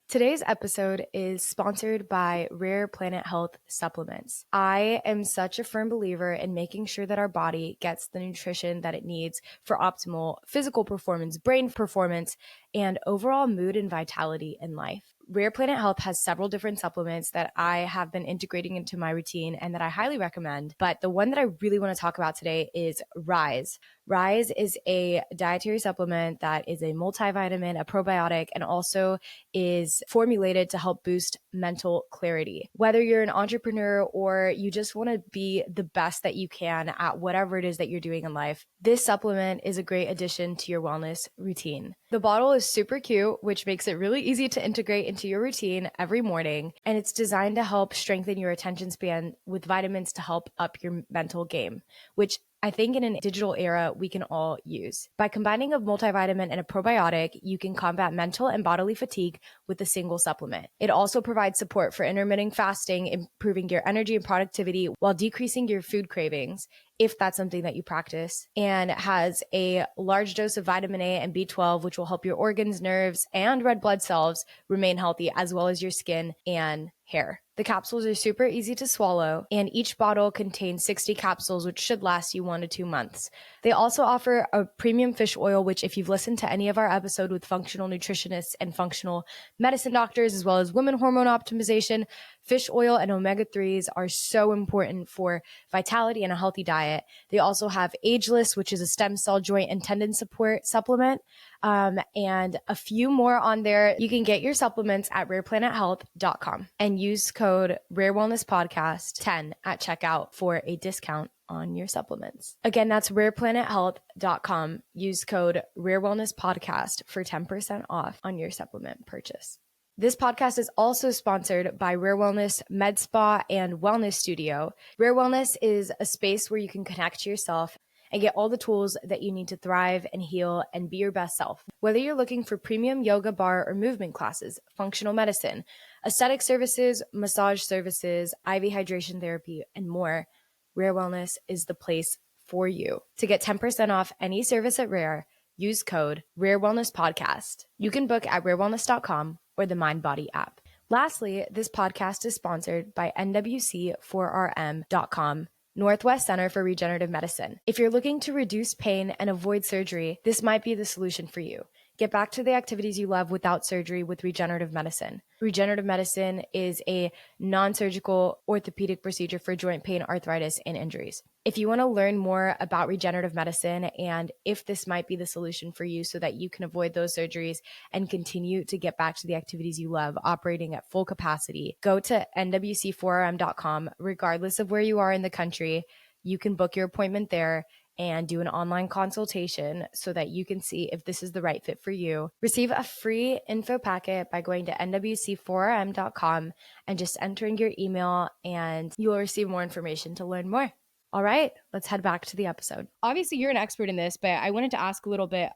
Today's episode is sponsored by Rare Planet Health Supplements. I am such a firm believer in making sure that our body gets the nutrition that it needs for optimal physical performance, brain performance, and overall mood and vitality in life. Rare Planet Health has several different supplements that I have been integrating into my routine and that I highly recommend. But the one that I really want to talk about today is Rise. Rise is a dietary supplement that is a multivitamin, a probiotic, and also is formulated to help boost mental clarity. Whether you're an entrepreneur or you just want to be the best that you can at whatever it is that you're doing in life, this supplement is a great addition to your wellness routine. The bottle is super cute, which makes it really easy to integrate into your routine every morning, and it's designed to help strengthen your attention span with vitamins to help up your mental game, which I think in a digital era, we can all use. By combining a multivitamin and a probiotic, you can combat mental and bodily fatigue with a single supplement. It also provides support for intermittent fasting, improving your energy and productivity while decreasing your food cravings, if that's something that you practice, and has a large dose of vitamin A and B12, which will help your organs, nerves, and red blood cells remain healthy, as well as your skin and hair. The capsules are super easy to swallow, and each bottle contains 60 capsules, which should last you 1 to 2 months. They also offer a premium fish oil, which if you've listened to any of our episode with functional nutritionists and functional medicine doctors, as well as women hormone optimization, fish oil and omega-3s are so important for vitality and a healthy diet. They also have Ageless, which is a stem cell joint and tendon support supplement, and a few more on there. You can get your supplements at rareplanethealth.com and use code RareWellnessPodcast10 at checkout for a discount on your supplements. Again, that's rareplanethealth.com. Use code RareWellnessPodcast for 10% off on your supplement purchase. This podcast is also sponsored by Rare Wellness Med Spa and Wellness Studio. Rare Wellness is a space where you can connect to yourself and get all the tools that you need to thrive and heal and be your best self. Whether you're looking for premium yoga, bar, or movement classes, functional medicine, aesthetic services, massage services, IV hydration therapy, and more, Rare Wellness is the place for you. To get 10% off any service at Rare, use code RareWellnessPodcast. You can book at rarewellness.com or the MindBody app. Lastly, this podcast is sponsored by NWC4RM.com, Northwest Center for Regenerative Medicine. If you're looking to reduce pain and avoid surgery, this might be the solution for you. Get back to the activities you love without surgery with regenerative medicine. Regenerative medicine is a non-surgical orthopedic procedure for joint pain, arthritis, and injuries. If you want to learn more about regenerative medicine and if this might be the solution for you so that you can avoid those surgeries and continue to get back to the activities you love operating at full capacity, go to nwc4rm.com. Regardless of where you are in the country, you can book your appointment there and do an online consultation so that you can see if this is the right fit for you. Receive a free info packet by going to nwc4rm.com and just entering your email, and you will receive more information to learn more. All right, let's head back to the episode. Obviously, you're an expert in this, but I wanted to ask a little bit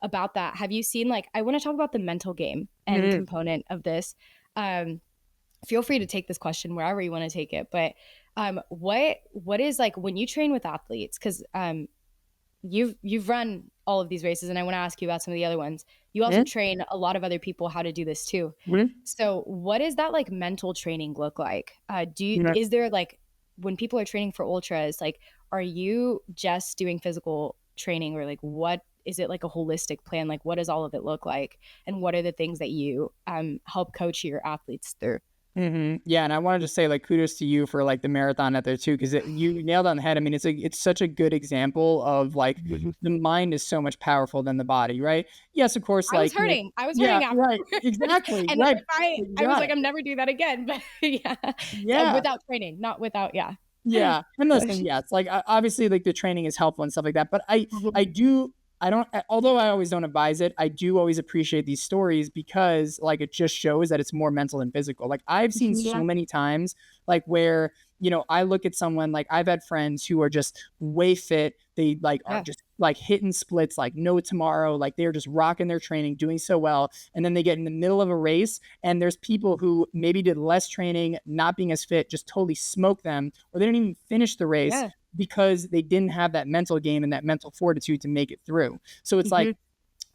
about that. Have you seen, like, I want to talk about the mental game and component of this. Feel free to take this question wherever you want to take it, but what is, like, when you train with athletes, because you've run all of these races, and I want to ask you about some of the other ones. You also train a lot of other people how to do this too. So what is that, like, mental training look like? Is there, like, when people are training for ultras, like, are you just doing physical training, or, like, what is it, like a holistic plan? Like, what does all of it look like, and what are the things that you help coach your athletes through? Yeah, and I wanted to say, like, kudos to you for, like, the marathon out there too, because you nailed it on the head. I mean, it's such a good example of, like, the mind is so much powerful than the body, right? Yes, of course. I was hurting after. Right, exactly. And I was like, I'm never do that again. But yeah, yeah. without training, not without, yeah. Yeah. And listen, yeah, it's like obviously like the training is helpful and stuff like that. But I do, I don't, although I always don't advise it, I do always appreciate these stories because like it just shows that it's more mental than physical. Like I've seen Yeah. so many times like where, I look at someone like I've had friends who are just way fit. They like are Yeah. just like hitting splits like no tomorrow. Like they're just rocking their training, doing so well. And then they get in the middle of a race and there's people who maybe did less training, not being as fit, just totally smoke them, or they didn't even finish the race Yeah. because they didn't have that mental game and that mental fortitude to make it through. So it's like,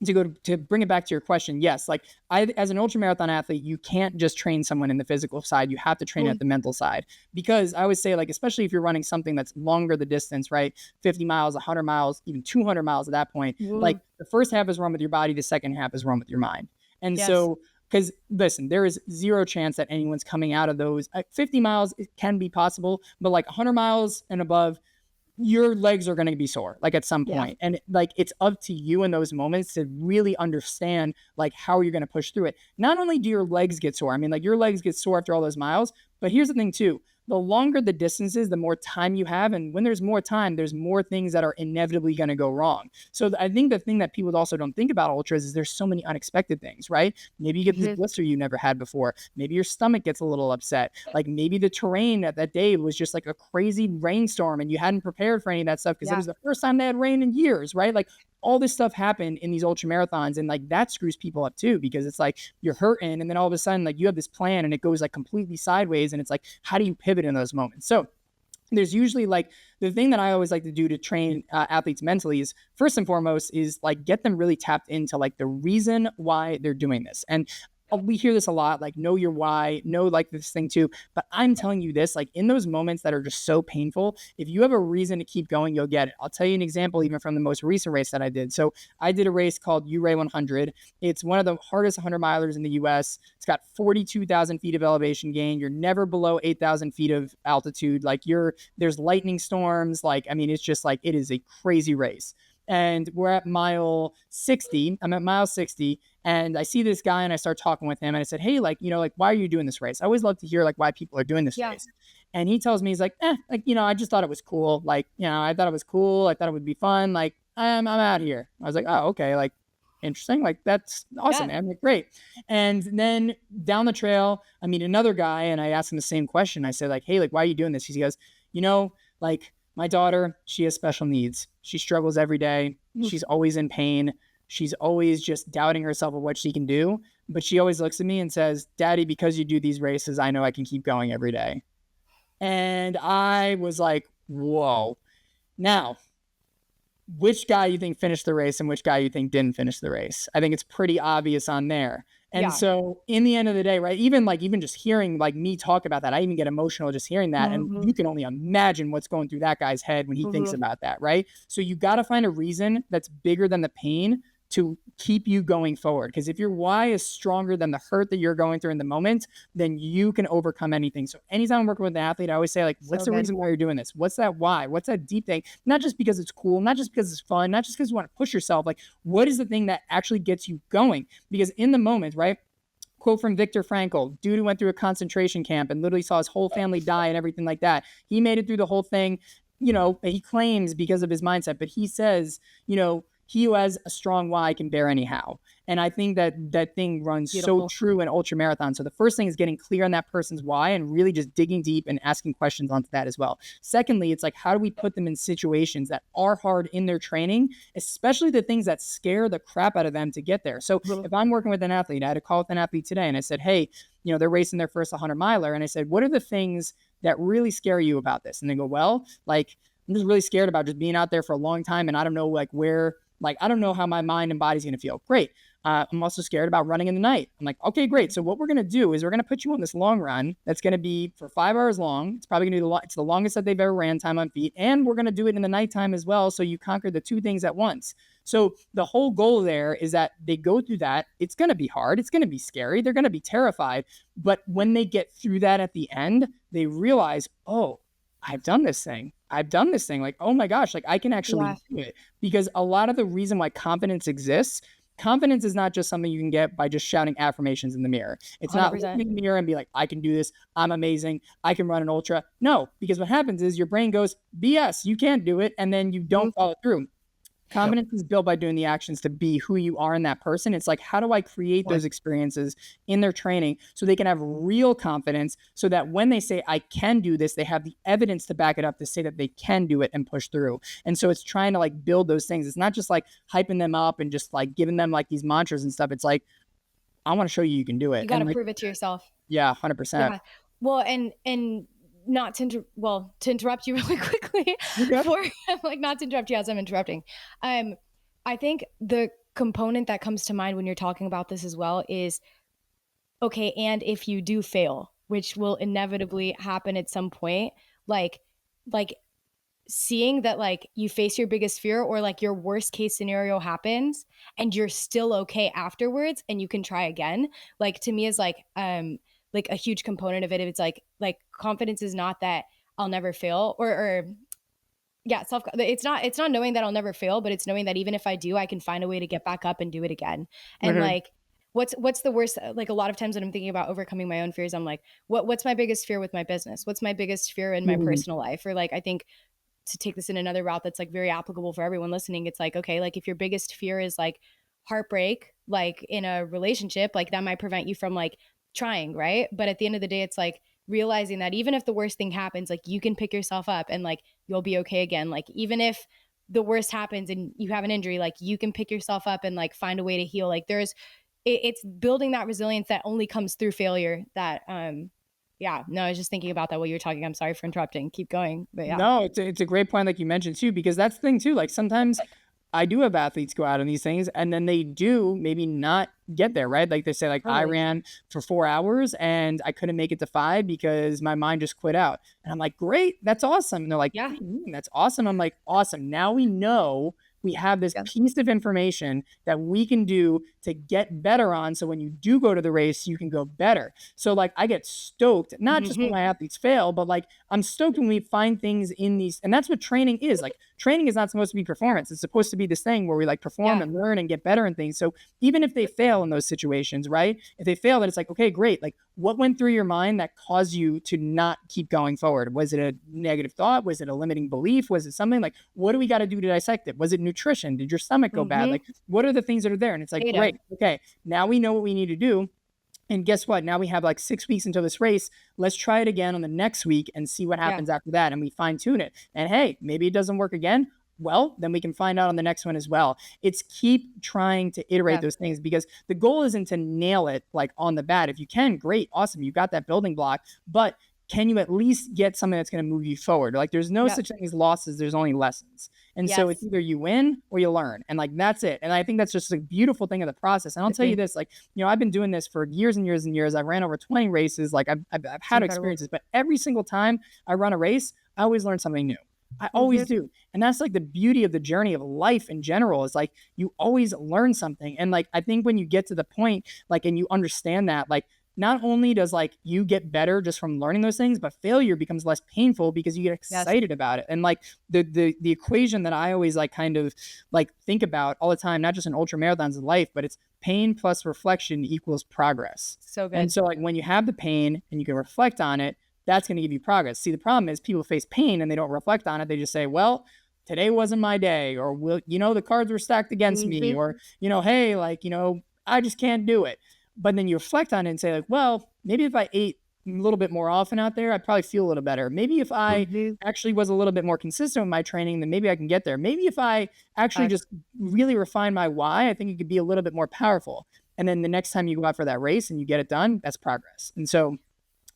to bring it back to your question, yes, like I, as an ultramarathon athlete, you can't just train someone in the physical side. You have to train at the mental side, because I always say, like, especially if you're running something that's longer the distance, right? 50 miles, 100 miles, even 200 miles at that point, like the first half is run with your body. The second half is run with your mind. And Yes. so, because listen, there is zero chance that anyone's coming out of those 50 miles. It can be possible, but like 100 miles and above, your legs are going to be sore like at some point. And like it's up to you in those moments to really understand like how you're going to push through it. Not only do your legs get sore, I mean, like your legs get sore after all those miles, but here's the thing too: the longer the distances, the more time you have, and when there's more time, there's more things that are inevitably going to go wrong. So I think the thing that people also don't think about ultras is there's so many unexpected things, right? Maybe you get this blister you never had before. Maybe your stomach gets a little upset. Like maybe the terrain at that day was just like a crazy rainstorm and you hadn't prepared for any of that stuff because it was the first time they had rain in years, right? Like all this stuff happened in these ultra marathons, and like that screws people up too, because it's like you're hurting and then all of a sudden like you have this plan and it goes like completely sideways, and it's like, how do you pivot in those moments? So there's usually like the thing that I always like to do to train athletes mentally is first and foremost is like get them really tapped into like the reason why they're doing this. And we hear this a lot, like know your why, know like this thing too. But I'm telling you this, like in those moments that are just so painful, if you have a reason to keep going, you'll get it. I'll tell you an example, even from the most recent race that I did. So I did a race called Uray 100. It's one of the hardest 100 milers in the US. It's got 42,000 feet of elevation gain. You're never below 8,000 feet of altitude. Like there's lightning storms. Like, I mean, it's just like, it is a crazy race. And we're at mile 60. I'm at mile 60. And I see this guy and I start talking with him. And I said, hey, like, like, why are you doing this race? I always love to hear like why people are doing this race. And he tells me, he's like, like, I just thought it was cool. Like, I thought it was cool. I thought it would be fun. Like, I'm out here. I was like, oh, okay. Like, interesting. Like, that's awesome, man. Like, great. And then down the trail, I meet another guy and I ask him the same question. I said, like, hey, like, why are you doing this? He goes, like, my daughter, she has special needs. She struggles every day. She's always in pain. She's always just doubting herself of what she can do. But she always looks at me and says, Daddy, because you do these races, I know I can keep going every day. And I was like, whoa. Now, which guy you think finished the race and which guy you think didn't finish the race? I think it's pretty obvious on there. And so in the end of the day, right, even just hearing like me talk about that, I even get emotional just hearing that. And you can only imagine what's going through that guy's head when he thinks about that, right? So you got to find a reason that's bigger than the pain to keep you going forward. Because if your why is stronger than the hurt that you're going through in the moment, then you can overcome anything. So anytime I'm working with an athlete, I always say, like, what's the reason why you're doing this? What's that why? What's that deep thing? Not just because it's cool, not just because it's fun, not just because you want to push yourself. Like, what is the thing that actually gets you going? Because in the moment, right? Quote from Viktor Frankl, dude who went through a concentration camp and literally saw his whole family die and everything like that. He made it through the whole thing, he claims because of his mindset, but he says, he who has a strong why can bear anyhow. And I think that thing runs so true in ultramarathon. So the first thing is getting clear on that person's why and really just digging deep and asking questions onto that as well. Secondly, it's like, how do we put them in situations that are hard in their training, especially the things that scare the crap out of them to get there. So if I'm working with an athlete, I had a call with an athlete today and I said, hey, they're racing their first 100 miler. And I said, what are the things that really scare you about this? And they go, well, like, I'm just really scared about just being out there for a long time. And I don't know, like, I don't know how my mind and body's going to feel. Great. I'm also scared about running in the night. I'm like, okay, great. So what we're going to do is we're going to put you on this long run that's going to be for 5 hours long. It's probably going to be it's the longest that they've ever ran time on feet. And we're going to do it in the nighttime as well. So you conquer the two things at once. So the whole goal there is that they go through that. It's going to be hard. It's going to be scary. They're going to be terrified. But when they get through that at the end, they realize, oh, I've done this thing. Like, oh my gosh, like I can actually do it. Because a lot of the reason why confidence exists confidence is not just something you can get by just shouting affirmations in the mirror. It's not 100%. looking in the mirror and be like, I can do this. I'm amazing. I can run an ultra. No, because what happens is your brain goes, BS, you can't do it. And then you don't follow through. Confidence is built by doing the actions to be who you are in that person. It's like, how do I create those experiences in their training so they can have real confidence so that when they say, I can do this, they have the evidence to back it up to say that they can do it and push through. And so it's trying to like build those things. It's not just like hyping them up and just like giving them like these mantras and stuff. It's like, I want to show you can do it. You got to like, prove it to yourself. Yeah, 100%. Yeah. Well, and not to to interrupt you really quickly like not to interrupt you as I'm interrupting. I think the component that comes to mind when you're talking about this as well is, okay, and if you do fail, which will inevitably happen at some point, like seeing that like you face your biggest fear or like your worst case scenario happens and you're still okay afterwards and you can try again, like to me is like a huge component of it. It's like confidence is not that I'll never fail or yeah, it's not knowing that I'll never fail, but it's knowing that even if I do, I can find a way to get back up and do it again. And like what's the worst, like a lot of times when I'm thinking about overcoming my own fears, I'm like, what's my biggest fear with my business? What's my biggest fear in my personal life? Or like, I think to take this in another route that's like very applicable for everyone listening, it's like, okay, like if your biggest fear is like heartbreak, like in a relationship, like that might prevent you from like trying, right? But at the end of the day, it's like realizing that even if the worst thing happens, like you can pick yourself up and like you'll be okay again. Like even if the worst happens and you have an injury, like you can pick yourself up and like find a way to heal. Like it's building that resilience that only comes through failure. That yeah, no, I was just thinking about that while you were talking. I'm sorry for interrupting. Keep going. But yeah. No, it's a great point, like you mentioned too, because that's the thing too. Like sometimes I do have athletes go out on these things and then they do maybe not get there, right? Like they say, like I ran for 4 hours and I couldn't make it to 5 because my mind just quit out. And I'm like, great, that's awesome. And they're like, yeah, that's awesome. I'm like, awesome. Now we know we have this piece of information that we can do to get better on. So when you do go to the race, you can go better. So like I get stoked, not just when my athletes fail, but like I'm stoked when we find things in these, and that's what training is. Like training is not supposed to be performance. It's supposed to be this thing where we like perform and learn and get better and things. So even if they fail in those situations, right? If they fail, then it's like, okay, great. Like what went through your mind that caused you to not keep going forward? Was it a negative thought? Was it a limiting belief? Was it something like, what do we got to do to dissect it? Was it nutrition? Did your stomach go bad? Like, what are the things that are there? And it's like, great. Okay. Now we know what we need to do. And guess what? Now we have like 6 weeks until this race. Let's try it again on the next week and see what happens after that. And we fine tune it. And hey, maybe it doesn't work again. Well, then we can find out on the next one as well. It's keep trying to iterate those things because the goal isn't to nail it like on the bat. If you can, great, awesome. You got that building block, but can you at least get something that's going to move you forward? Like there's no such thing as losses. There's only lessons. And so it's either you win or you learn. And like, that's it. And I think that's just a beautiful thing of the process. And I'll tell you this, like, you know, I've been doing this for years and years and years. I ran over 20 races. Like I've had experiences, but every single time I run a race, I always learn something new. I always do. And that's like the beauty of the journey of life in general is like, you always learn something. And like, I think when you get to the point, like, and you understand that, like, not only does like you get better just from learning those things, but failure becomes less painful because you get excited about it. And like the equation that I always like kind of like think about all the time, not just in ultramarathons of life, but it's pain plus reflection equals progress. So good. And so like when you have the pain and you can reflect on it, that's going to give you progress. See, the problem is people face pain and they don't reflect on it. They just say, well, today wasn't my day, or the cards were stacked against me, or, hey, like, I just can't do it. But then you reflect on it and say like, well, maybe if I ate a little bit more often out there, I'd probably feel a little better. Maybe if I actually was a little bit more consistent with my training, then maybe I can get there. Maybe if I actually just really refine my why, I think it could be a little bit more powerful. And then the next time you go out for that race and you get it done, that's progress. And so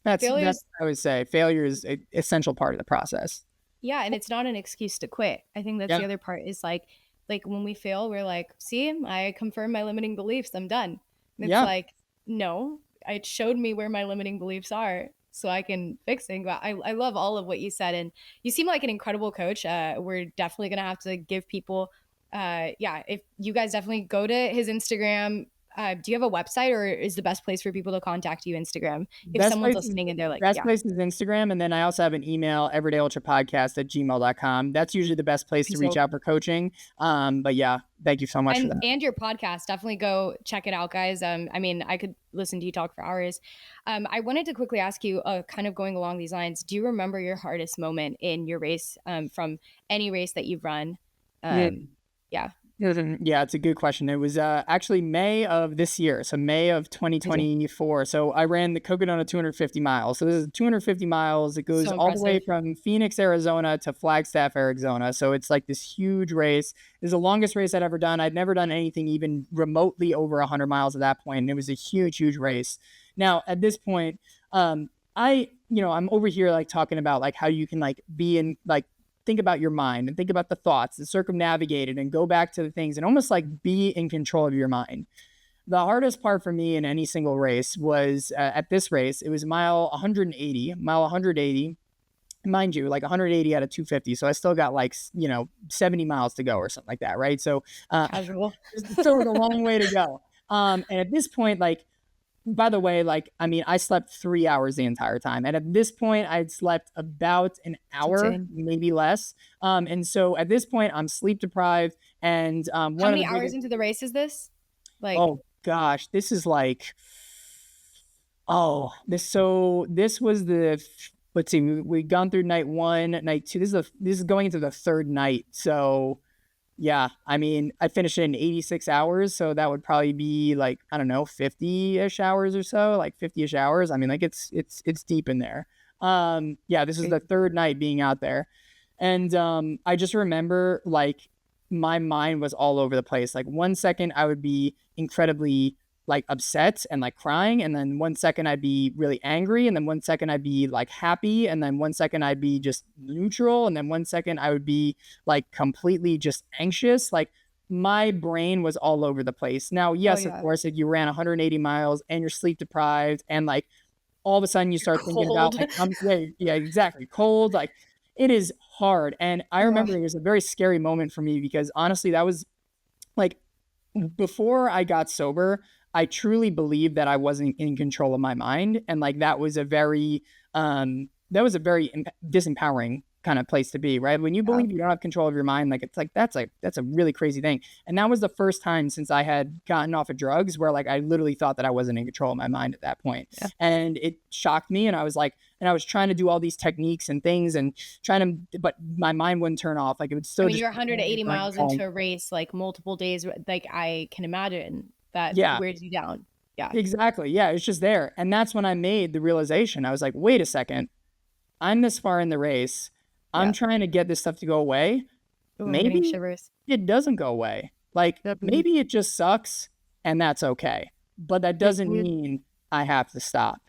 that's I would say failure is an essential part of the process. Yeah. And it's not an excuse to quit. I think that's the other part is like when we fail, we're like, see, I confirmed my limiting beliefs. I'm done. It's like, no, it showed me where my limiting beliefs are so I can fix things. I love all of what you said. And you seem like an incredible coach. We're definitely going to have to give people, if you guys definitely go to his Instagram, do you have a website, or is the best place for people to contact you Instagram? If someone's listening and they're like, best yeah. place is Instagram. And then I also have an email, everydayultrapodcast@gmail.com. That's usually the best place to reach out for coaching. But yeah, thank you so much for that. And your podcast, definitely go check it out, guys. I mean, I could listen to you talk for hours. I wanted to quickly ask you, kind of going along these lines, do you remember your hardest moment in your race, from any race that you've run? Yeah. Yeah. Yeah, it's a good question. It was actually May of this year, so May of 2024. So I ran the Cocodona 250 miles. So this is 250 miles. It goes all the way from Phoenix, Arizona to Flagstaff, Arizona. So it's like this huge race. It's the longest race I'd ever done. I'd never done anything even remotely over 100 miles at that point, and it was a huge, huge race. Now, at this point, I'm over here like talking about like how you can like be in like think about your mind and think about the thoughts and circumnavigate it and go back to the things and almost like be in control of your mind. The hardest part for me in any single race was at this race, it was mile 180, mind you, like 180 out of 250. So I still got like, 70 miles to go or something like that. Right. So casual. still a long way to go. And at this point, like, by the way, like, I mean, I slept 3 hours the entire time. And at this point, I'd slept about an hour, maybe less. And so at this point, I'm sleep deprived. And how many hours into the race is this? Like, oh gosh, this is like, this was let's see, we've gone through night 1, night 2. This is going into the third night. So yeah, I mean, I finished it in 86 hours, so that would probably be like, I don't know, 50-ish hours or so, like 50-ish hours. I mean, like it's deep in there. Yeah, this is the third night being out there. And I just remember like my mind was all over the place. Like 1 second I would be incredibly like upset and like crying, and then 1 second I'd be really angry, and then 1 second I'd be like happy, and then 1 second I'd be just neutral, and then 1 second I would be like completely just anxious. Like my brain was all over the place. Now, yes, of course, like you ran 180 miles and you're sleep deprived, and like all of a sudden you start thinking about like, yeah, exactly, cold. Like it is hard. And I remember it was a very scary moment for me because honestly, that was like before I got sober, I truly believed that I wasn't in control of my mind. And like, that was a very disempowering kind of place to be, right? When you believe you don't have control of your mind, like, it's like, that's a really crazy thing. And that was the first time since I had gotten off of drugs where like, I literally thought that I wasn't in control of my mind at that point. Yeah. And it shocked me. And I was like, and I was trying to do all these techniques and things and but my mind wouldn't turn off. Like it would still, I mean, you're 180 miles into a race, like multiple days. Like I can imagine that wears you down. Yeah, exactly. Yeah. It's just there. And that's when I made the realization. I was like, wait a second, I'm this far in the race. I'm trying to get this stuff to go away. Ooh, maybe it doesn't go away. Like maybe it just sucks and that's okay. But that doesn't mean I have to stop.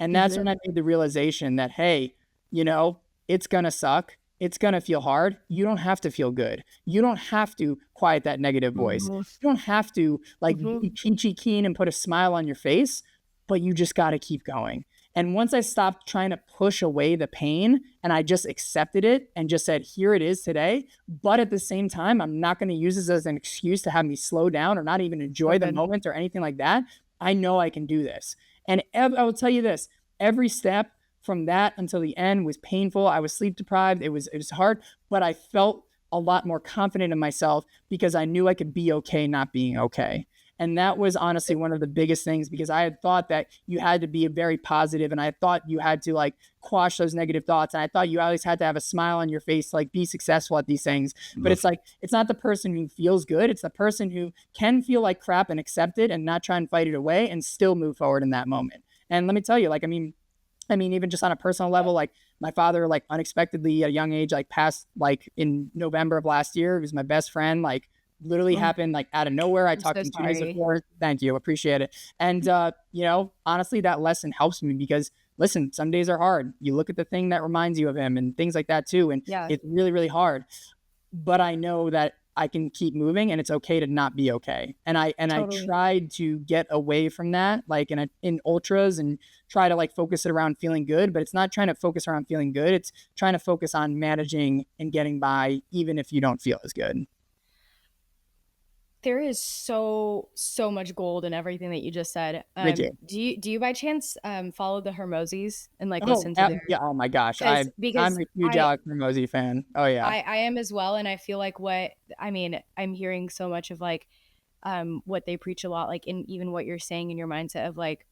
And that's when I made the realization that, hey, it's going to suck. It's going to feel hard. You don't have to feel good. You don't have to quiet that negative voice. You don't have to be peachy keen and put a smile on your face, but you just got to keep going. And once I stopped trying to push away the pain and I just accepted it and just said, here it is today. But at the same time, I'm not going to use this as an excuse to have me slow down or not even enjoy the moment or anything like that. I know I can do this. And I will tell you this, every step from that until the end was painful. I was sleep deprived. It was hard, but I felt a lot more confident in myself because I knew I could be okay not being okay. And that was honestly one of the biggest things because I had thought that you had to be very positive and I thought you had to like quash those negative thoughts. And I thought you always had to have a smile on your face, like be successful at these things. But it's like, it's not the person who feels good. It's the person who can feel like crap and accept it and not try and fight it away and still move forward in that moment. And let me tell you, like, I mean, even just on a personal level, like my father, like unexpectedly at a young age, like passed like in November of last year. He was my best friend, like literally happened like out of nowhere. I talked to him 2 days before. Thank you. Appreciate it. And, honestly, that lesson helps me because listen, some days are hard. You look at the thing that reminds you of him and things like that too. And it's really, really hard. But I know that I can keep moving and it's okay to not be okay. And I tried to get away from that, like in ultras and try to like focus it around feeling good, but it's not trying to focus around feeling good. It's trying to focus on managing and getting by, even if you don't feel as good. There is so much gold in everything that you just said. Thank you. Do you by chance follow the Hermosis and like Oh, listen to their, yeah. Oh my gosh. I'm because a huge Alex Ramosi fan. Oh yeah. I am as well, and I feel like what I mean, I'm hearing so much of like what they preach a lot, like in even what you're saying in your mindset of like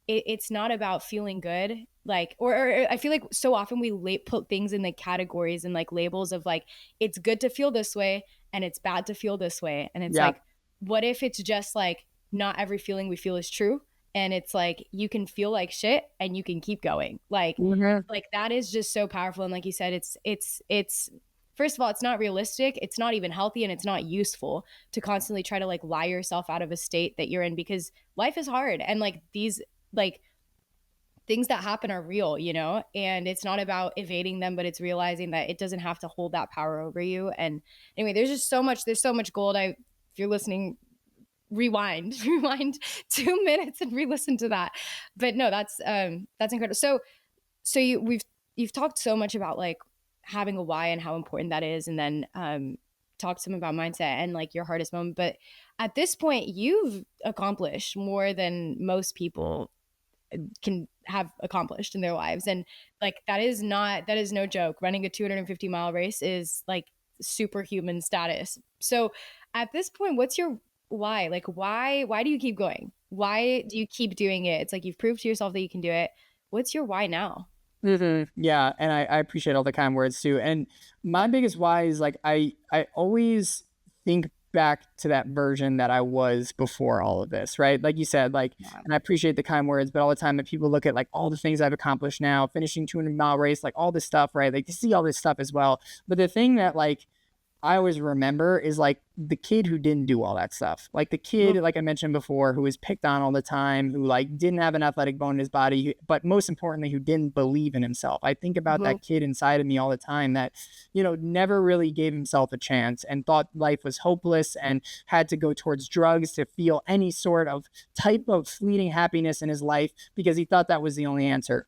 it's not about feeling good, like or I feel like so often we put things in the categories and like labels of like it's good to feel this way and it's bad to feel this way, and it's Yeah. like what if it's just like not every feeling we feel is true, and it's like you can feel like shit and you can keep going, Mhm. like that is just so powerful. And like you said, it's first of all, it's not realistic, it's not even healthy, and it's not useful to constantly try to like lie yourself out of a state that you're in, because life is hard, and like these like things that happen are real, and it's not about evading them, but it's realizing that it doesn't have to hold that power over you. And anyway, there's so much gold. If you're listening, rewind rewind 2 minutes and re-listen to that. But no, that's incredible. So you've talked so much about like having a why and how important that is, and then talked some about mindset and like your hardest moment. But at this point, you've accomplished more than most people can have accomplished in their lives, and like that is no joke. Running a 250-mile race is like superhuman status. So at this point, what's your why? Like why do you keep going? Why do you keep doing it? It's like you've proved to yourself that you can do it. What's your why now? Yeah, and I appreciate all the kind words too. And my biggest why is like I always think back to that version that I was before all of this, right? Like you said, like, Yeah. and I appreciate the kind words, but all the time that people look at like all the things I've accomplished now, finishing 200-mile race, like all this stuff, right? Like you see all this stuff as well. But the thing that like I always remember is like the kid who didn't do all that stuff. Like the kid, like I mentioned before, who was picked on all the time, who like didn't have an athletic bone in his body, but most importantly, who didn't believe in himself. I think about Mhm. that kid inside of me all the time that, never really gave himself a chance and thought life was hopeless and had to go towards drugs to feel any sort of type of fleeting happiness in his life because he thought that was the only answer.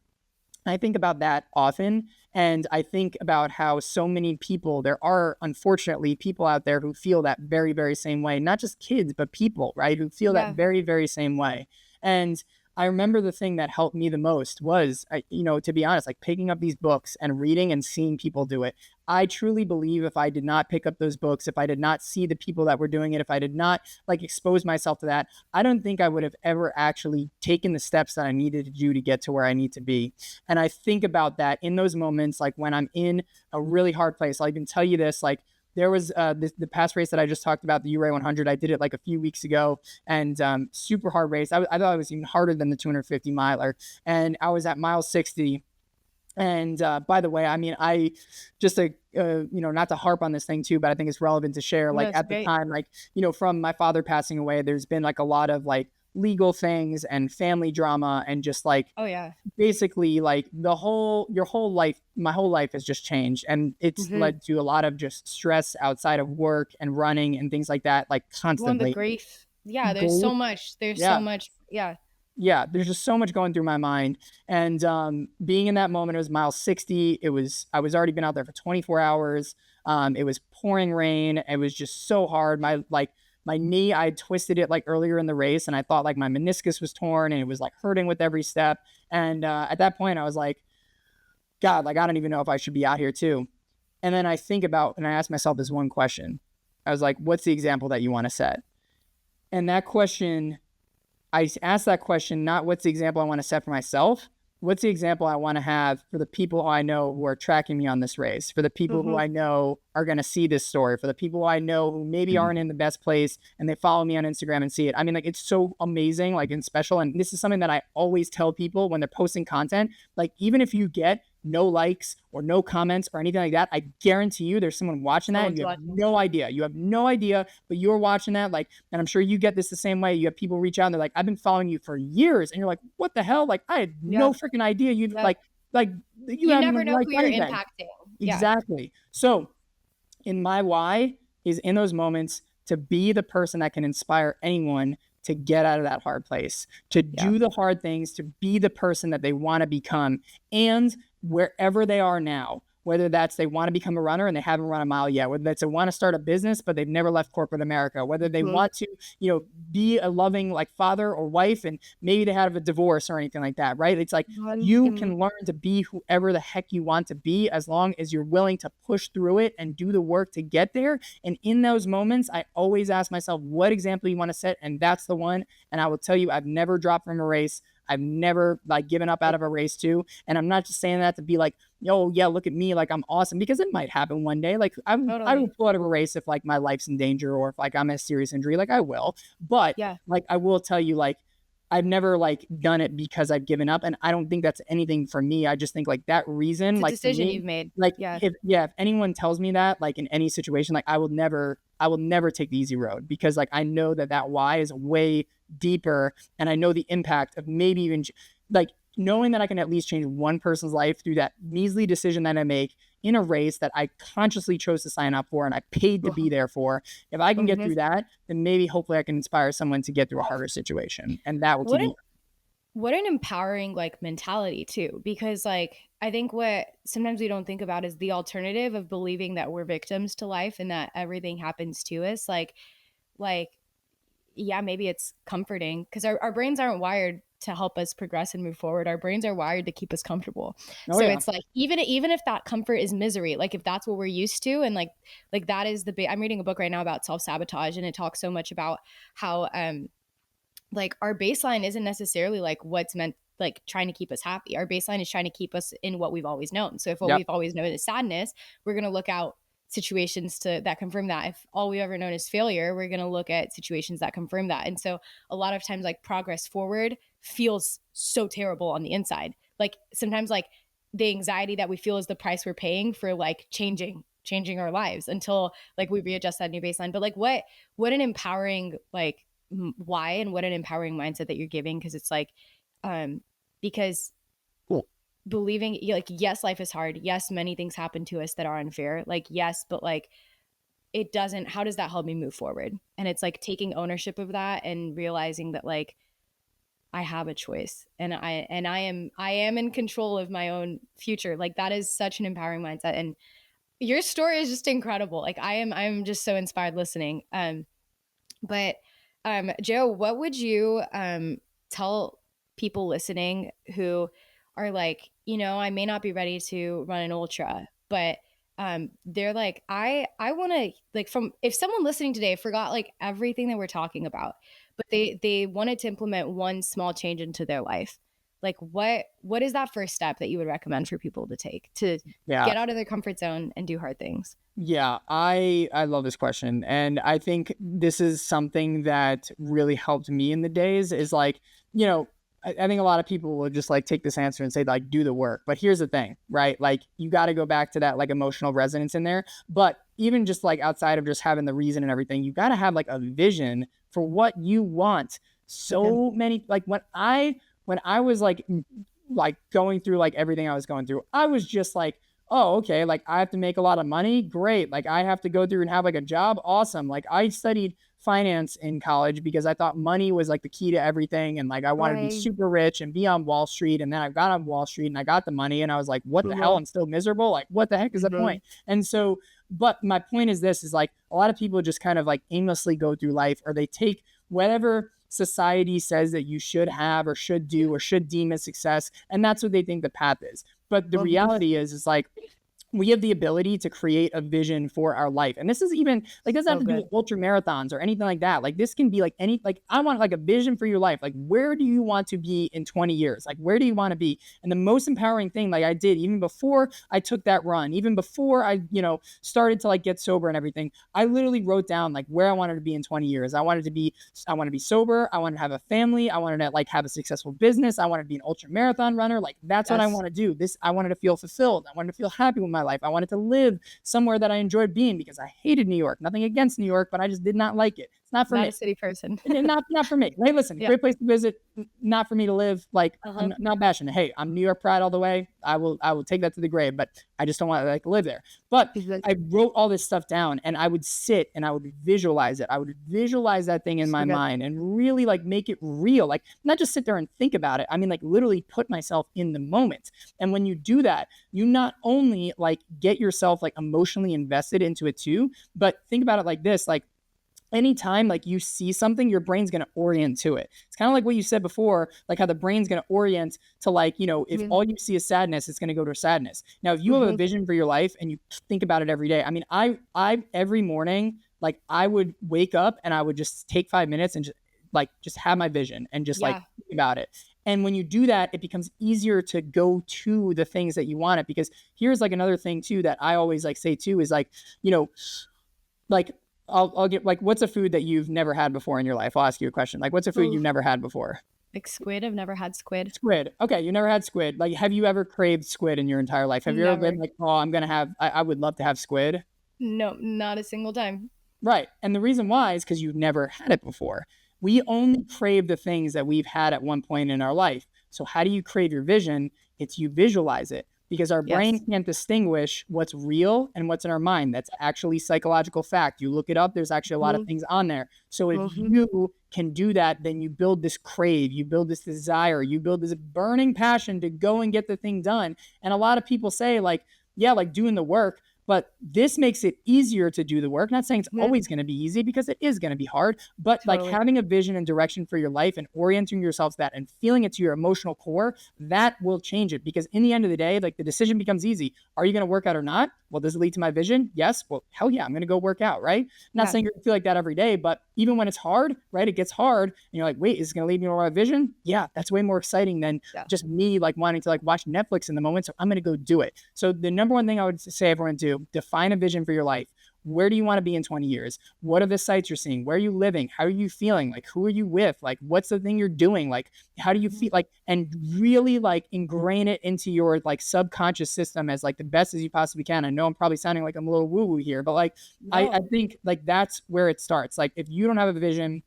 I think about that often. And I think about how so many people, there are unfortunately people out there who feel that very, very same way, not just kids, but people, right? Who feel that Yeah. very, very same way. And I remember the thing that helped me the most was, to be honest, like picking up these books and reading and seeing people do it. I truly believe if I did not pick up those books, if I did not see the people that were doing it, if I did not like expose myself to that, I don't think I would have ever actually taken the steps that I needed to do to get to where I need to be. And I think about that in those moments, like when I'm in a really hard place. I'll even tell you this, like there was the past race that I just talked about, the URA 100. I did it like a few weeks ago, and super hard race. I thought it was even harder than the 250 miler, and I was at mile 60. And by the way, I mean, I just not to harp on this thing too, but I think it's relevant to share. No, Like it's at the great. time, like from my father passing away, there's been like a lot of like legal things and family drama and just like Oh yeah. basically like your whole life, my whole life has just changed, and it's Hmm. led to a lot of just stress outside of work and running and things like that, like One, the constantly. grief. Yeah, Grief. there's so Yeah. much. Yeah. Yeah, there's just so much going through my mind. And being in that moment, it was mile 60. I was already been out there for 24 hours. It was pouring rain. It was just so hard. My knee, I had twisted it like earlier in the race, and I thought like my meniscus was torn and it was like hurting with every step. And at that point, I was like, God, like I don't even know if I should be out here too. And then I asked myself this one question. I was like, what's the example that you want to set? And that question, I asked that question, not what's the example I want to set for myself, what's the example I want to have for the people who I know who are tracking me on this race, for the people who Hmm. I know are going to see this story, for the people who I know who maybe aren't in the best place and they follow me on Instagram and see it. I mean, like, it's so amazing, like, and special. And this is something that I always tell people when they're posting content. Like, even if you get no likes or no comments or anything like that, I guarantee you there's someone watching that and Someone's you have watching. no idea. You have no idea, but you're watching that. Like, and I'm sure you get this the same way. You have people reach out and they're like, I've been following you for years. And you're like, what the hell? Like, I had Yeah. no freaking idea. You'd Yeah. like, you You haven't never even know who liked you're anything. impacting. Yeah. Exactly. So in my why is in those moments to be the person that can inspire anyone to get out of that hard place, to Yeah. do the hard things, to be the person that they want to become. And wherever they are now, whether that's they want to become a runner and they haven't run a mile yet, whether that's they want to start a business, but they've never left corporate America, whether they Mhm. want to, be a loving like father or wife, and maybe they have a divorce or anything like that, right? It's like you Mhm. can learn to be whoever the heck you want to be as long as you're willing to push through it and do the work to get there. And in those moments, I always ask myself, what example you want to set? And that's the one. And I will tell you, I've never dropped from a race. I've never like given up out of a race too. And I'm not just saying that to be like, yo, yeah, look at me, like I'm awesome, because it might happen one day. Like I will Totally. pull out of a race if like my life's in danger or if like I'm a serious injury, like I will. But Yeah. like I will tell you, like I've never like done it because I've given up. And I don't think that's anything for me. I just think like that reason, It's a like for decision me, you've made. like Yeah. if anyone tells me that, like in any situation, like I will never take the easy road, because like I know that why is way deeper, and I know the impact of maybe even like knowing that I can at least change one person's life through that measly decision that I make in a race that I consciously chose to sign up for and I paid to be there for. If I can get Mhm. through that, then maybe hopefully I can inspire someone to get through a harder situation, and that will keep What an me. what an empowering like mentality too, because like I think what sometimes we don't think about is the alternative of believing that we're victims to life and that everything happens to us. Like yeah, maybe it's comforting because our brains aren't wired to help us progress and move forward. Our brains are wired to keep us comfortable. Oh So yeah. it's like even if that comfort is misery, like if that's what we're used to, and like that is the big. I'm reading a book right now about self sabotage, and it talks so much about how like our baseline isn't necessarily like what's meant like trying to keep us happy. Our baseline is trying to keep us in what we've always known. So if what Yep. we've always known is sadness, we're going to look out situations to that confirm that. If all we ever known is failure, we're going to look at situations that confirm that. And so a lot of times like progress forward feels so terrible on the inside. Like sometimes like the anxiety that we feel is the price we're paying for like changing our lives until like we readjust that new baseline. But like what an empowering like why and what an empowering mindset that you're giving, because it's like um because Cool. believing like yes, life is hard, yes, many things happen to us that are unfair, like yes, but like it doesn't, how does that help me move forward? And it's like taking ownership of that and realizing that like I have a choice, and I am in control of my own future. Like that is such an empowering mindset, and your story is just incredible. Like I'm just so inspired listening. But Joe, what would you tell people listening who are like, I may not be ready to run an ultra, but they're like, I want to like from if someone listening today forgot like everything that we're talking about, but they wanted to implement one small change into their life. Like what is that first step that you would recommend for people to take to Yeah. get out of their comfort zone and do hard things? Yeah, I love this question, and I think this is something that really helped me in the days is like, you know, I think a lot of people will just like take this answer and say like do the work. But here's the thing, right? Like you got to go back to that like emotional resonance in there. But even just like outside of just having the reason and everything, you got to have like a vision for what you want. Okay. So many like when I was like going through like everything I was going through, I was just like, oh, okay, like I have to make a lot of money. Great. Like I have to go through and have like a job. Awesome. Like I studied finance in college because I thought money was like the key to everything. And like I wanted to be Right. super rich and be on Wall Street. And then I got on Wall Street and I got the money and I was like, what the hell? Mhm. I'm still miserable. Like, what the heck is the Mhm. point? And so, but my point is this is like a lot of people just kind of like aimlessly go through life, or they take whatever society says that you should have or should do or should deem as success. And that's what they think the path is. But the Mhm. reality is like we have the ability to create a vision for our life. And this is even like doesn't have So to do with good. ultra marathons or anything like that. Like this can be like any like I want like a vision for your life. Like where do you want to be in 20 years? Like where do you want to be? And the most empowering thing like I did even before I took that run, even before I, started to like get sober and everything, I literally wrote down like where I wanted to be in 20 years. I want to be sober, I want to have a family, I wanted to like have a successful business, I wanted to be an ultra marathon runner. Like that's what I Yes. want to do. This I wanted to feel fulfilled. I wanted to feel happy with my life. I wanted to live somewhere that I enjoyed being because I hated New York. Nothing against New York, but I just did not like it. It's not for Not me. a city person. Not for me. Hey, listen, Yeah. great place to visit, not for me to live. Like, Uh-huh. I'm not bashing it. Hey, I'm New York pride all the way. I will take that to the grave, but I just don't want to like live there. But I wrote all this stuff down, and I would sit and I would visualize it. I would visualize that thing in my mind and really like make it real. Like, not just sit there and think about it. I mean, like literally put myself in the moment. And when you do that, you not only like get yourself like emotionally invested into it too, but think about it like this, like anytime like you see something, your brain's going to orient to it. It's kind of like what you said before, like how the brain's going to orient to like, you know, if all you see is sadness, it's going to go to sadness. Now, if you have a vision for your life and you think about it every day, I mean, I every morning, like I would wake up and I would just take 5 minutes and just have my vision and just like think about it. And when you do that, it becomes easier to go to the things that you want it. Because here's like another thing too, that I always like say too, is like, you know, like I'll get like, what's a food that you've never had before in your life? I'll ask you a question. Like, what's a food you've never had before? Like squid. I've never had squid. Squid. Okay. You never had squid. Like, have you ever craved squid in your entire life? Have you ever been like, oh, I would love to have squid? No, not a single time. Right. And the reason why is because you've never had it before. We only crave the things that we've had at one point in our life. So how do you crave your vision? It's you visualize it. Because our brain can't distinguish what's real and what's in our mind. That's actually psychological fact. You look it up, there's actually a lot of things on there. So if you can do that, then you build this crave, you build this desire, you build this burning passion to go and get the thing done. And a lot of people say like, yeah, like doing the work, but this makes it easier to do the work. Not saying it's always going to be easy, because it is going to be hard, but like having a vision and direction for your life and orienting yourself to that and feeling it to your emotional core, that will change it. Because in the end of the day, like the decision becomes easy. Are you going to work out or not? Well, does it lead to my vision? Yes. Well, hell yeah, I'm going to go work out, right? I'm not saying you're going to feel like that every day, but even when it's hard, right? It gets hard and you're like, wait, is it going to lead me to my vision? Yeah, that's way more exciting than just me like wanting to like watch Netflix in the moment. So I'm going to go do it. So the number one thing I would say everyone do, define a vision for your life. Where do you want to be in 20 years? What are the sights you're seeing? Where are you living? How are you feeling? Like, who are you with? Like, what's the thing you're doing? Like, how do you feel? Like, and really like ingrain it into your like subconscious system as like the best as you possibly can. I know I'm probably sounding like I'm a little woo-woo here, but like, I think like that's where it starts. Like, if you don't have a vision,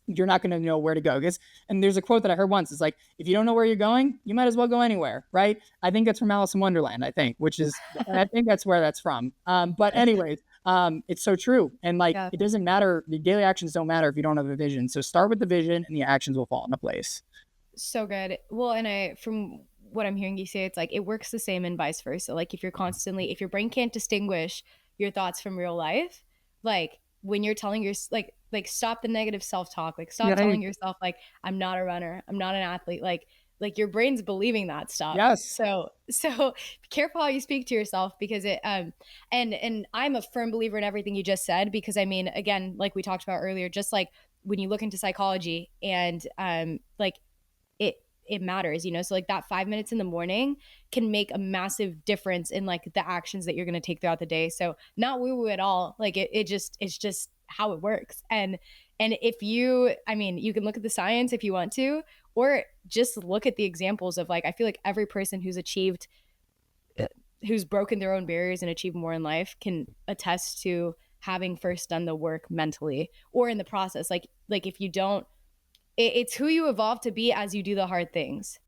you're not going to know where to go. And there's a quote that I heard once. It's like, if you don't know where you're going, you might as well go anywhere, right? I think that's from Alice in Wonderland, I think, I think that's where that's from. But anyways, it's so true. And like, it doesn't matter. The daily actions don't matter if you don't have a vision. So start with the vision and the actions will fall into place. So good. Well, and from what I'm hearing you say, it's like, it works the same and vice versa. Like if your brain can't distinguish your thoughts from real life, like when you're telling your like stop the negative self-talk, like stop telling yourself like, I'm not a runner, I'm not an athlete, like your brain's believing that stuff. Yes. So be careful how you speak to yourself, because it and I'm a firm believer in everything you just said, because I mean, again, like we talked about earlier, just like when you look into psychology and like it matters, you know? So like that 5 minutes in the morning can make a massive difference in like the actions that you're going to take throughout the day. So not woo woo at all. Like it's just how it works. And if you can look at the science if you want to, or just look at the examples of like, I feel like every person who's broken their own barriers and achieved more in life can attest to having first done the work mentally or in the process. Like if you don't, it's who you evolve to be as you do the hard things.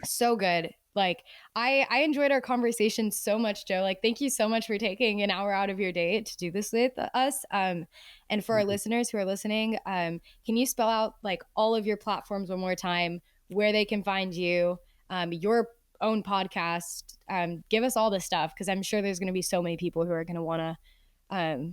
So good. Like I enjoyed our conversation so much, Joe. Like, thank you so much for taking an hour out of your day to do this with us. And for our listeners who are listening, can you spell out like all of your platforms one more time, where they can find you, your own podcast, give us all this stuff, because I'm sure there's going to be so many people who are going to want to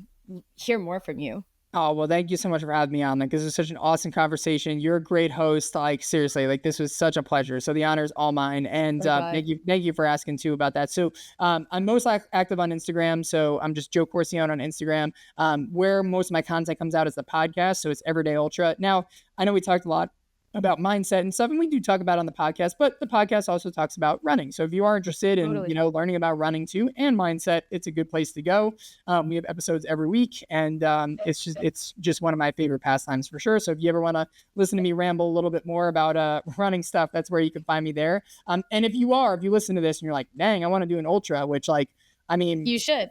hear more from you. Oh, well, thank you so much for having me on. Like, this was such an awesome conversation. You're a great host. Like, seriously, like this was such a pleasure. So the honor is all mine. And thank you for asking too about that. So I'm most active on Instagram. So I'm just Joe Corcione on Instagram. Where most of my content comes out is the podcast. So it's Everyday Ultra. Now, I know we talked a lot about mindset and stuff, and we do talk about it on the podcast, but the podcast also talks about running. So if you are interested in, learning about running too and mindset, it's a good place to go. We have episodes every week, and it's just one of my favorite pastimes for sure. So if you ever want to listen to me ramble a little bit more about running stuff, that's where you can find me there. And if you listen to this and you're like, dang, I want to do an ultra, which like, I mean, you should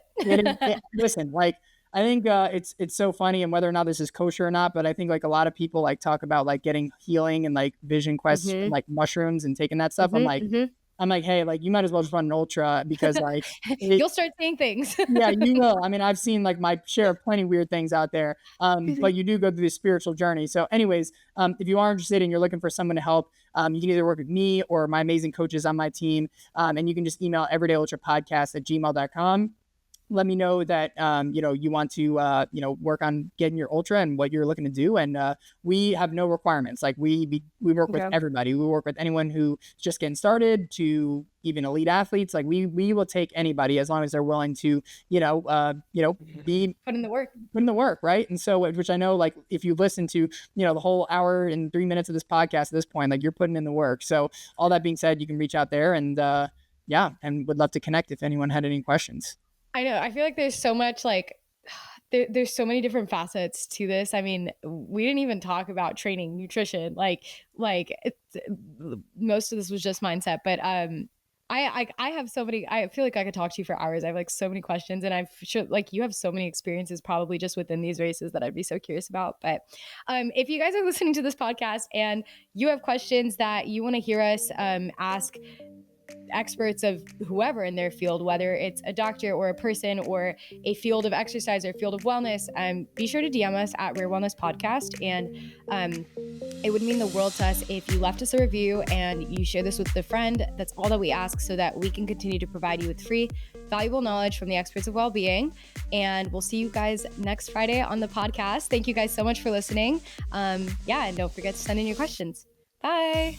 listen, like, I think it's so funny, and whether or not this is kosher or not, but I think like a lot of people like talk about like getting healing and like vision quests from like mushrooms and taking that stuff. I'm like, hey, like you might as well just run an ultra because like You'll start seeing things. yeah, you will. I mean, I've seen like my share of plenty weird things out there. But you do go through this spiritual journey. So anyways, if you are interested and you're looking for someone to help, you can either work with me or my amazing coaches on my team. And you can just email everydayultrapodcast@gmail.com. Let me know that you want to work on getting your ultra and what you're looking to do, and we have no requirements. Like we work with everybody. We work with anyone who's just getting started to even elite athletes. Like we will take anybody as long as they're willing to be put in the work, right? And so which I know, like if you listen to the whole hour and 3 minutes of this podcast at this point, like you're putting in the work. So all that being said, you can reach out there and and would love to connect if anyone had any questions. I know. I feel like there's so much like there's so many different facets to this. I mean, we didn't even talk about training, nutrition, like most of this was just mindset. But I have so many. I feel like I could talk to you for hours. I have like so many questions, and I'm sure like you have so many experiences probably just within these races that I'd be so curious about. But if you guys are listening to this podcast and you have questions that you want to hear us ask experts of whoever in their field, whether it's a doctor or a person or a field of exercise or field of wellness, be sure to DM us at Rare Wellness Podcast. And it would mean the world to us if you left us a review and you share this with a friend. That's all that we ask so that we can continue to provide you with free, valuable knowledge from the experts of well-being. And we'll see you guys next Friday on the podcast. Thank you guys so much for listening. And don't forget to send in your questions. Bye.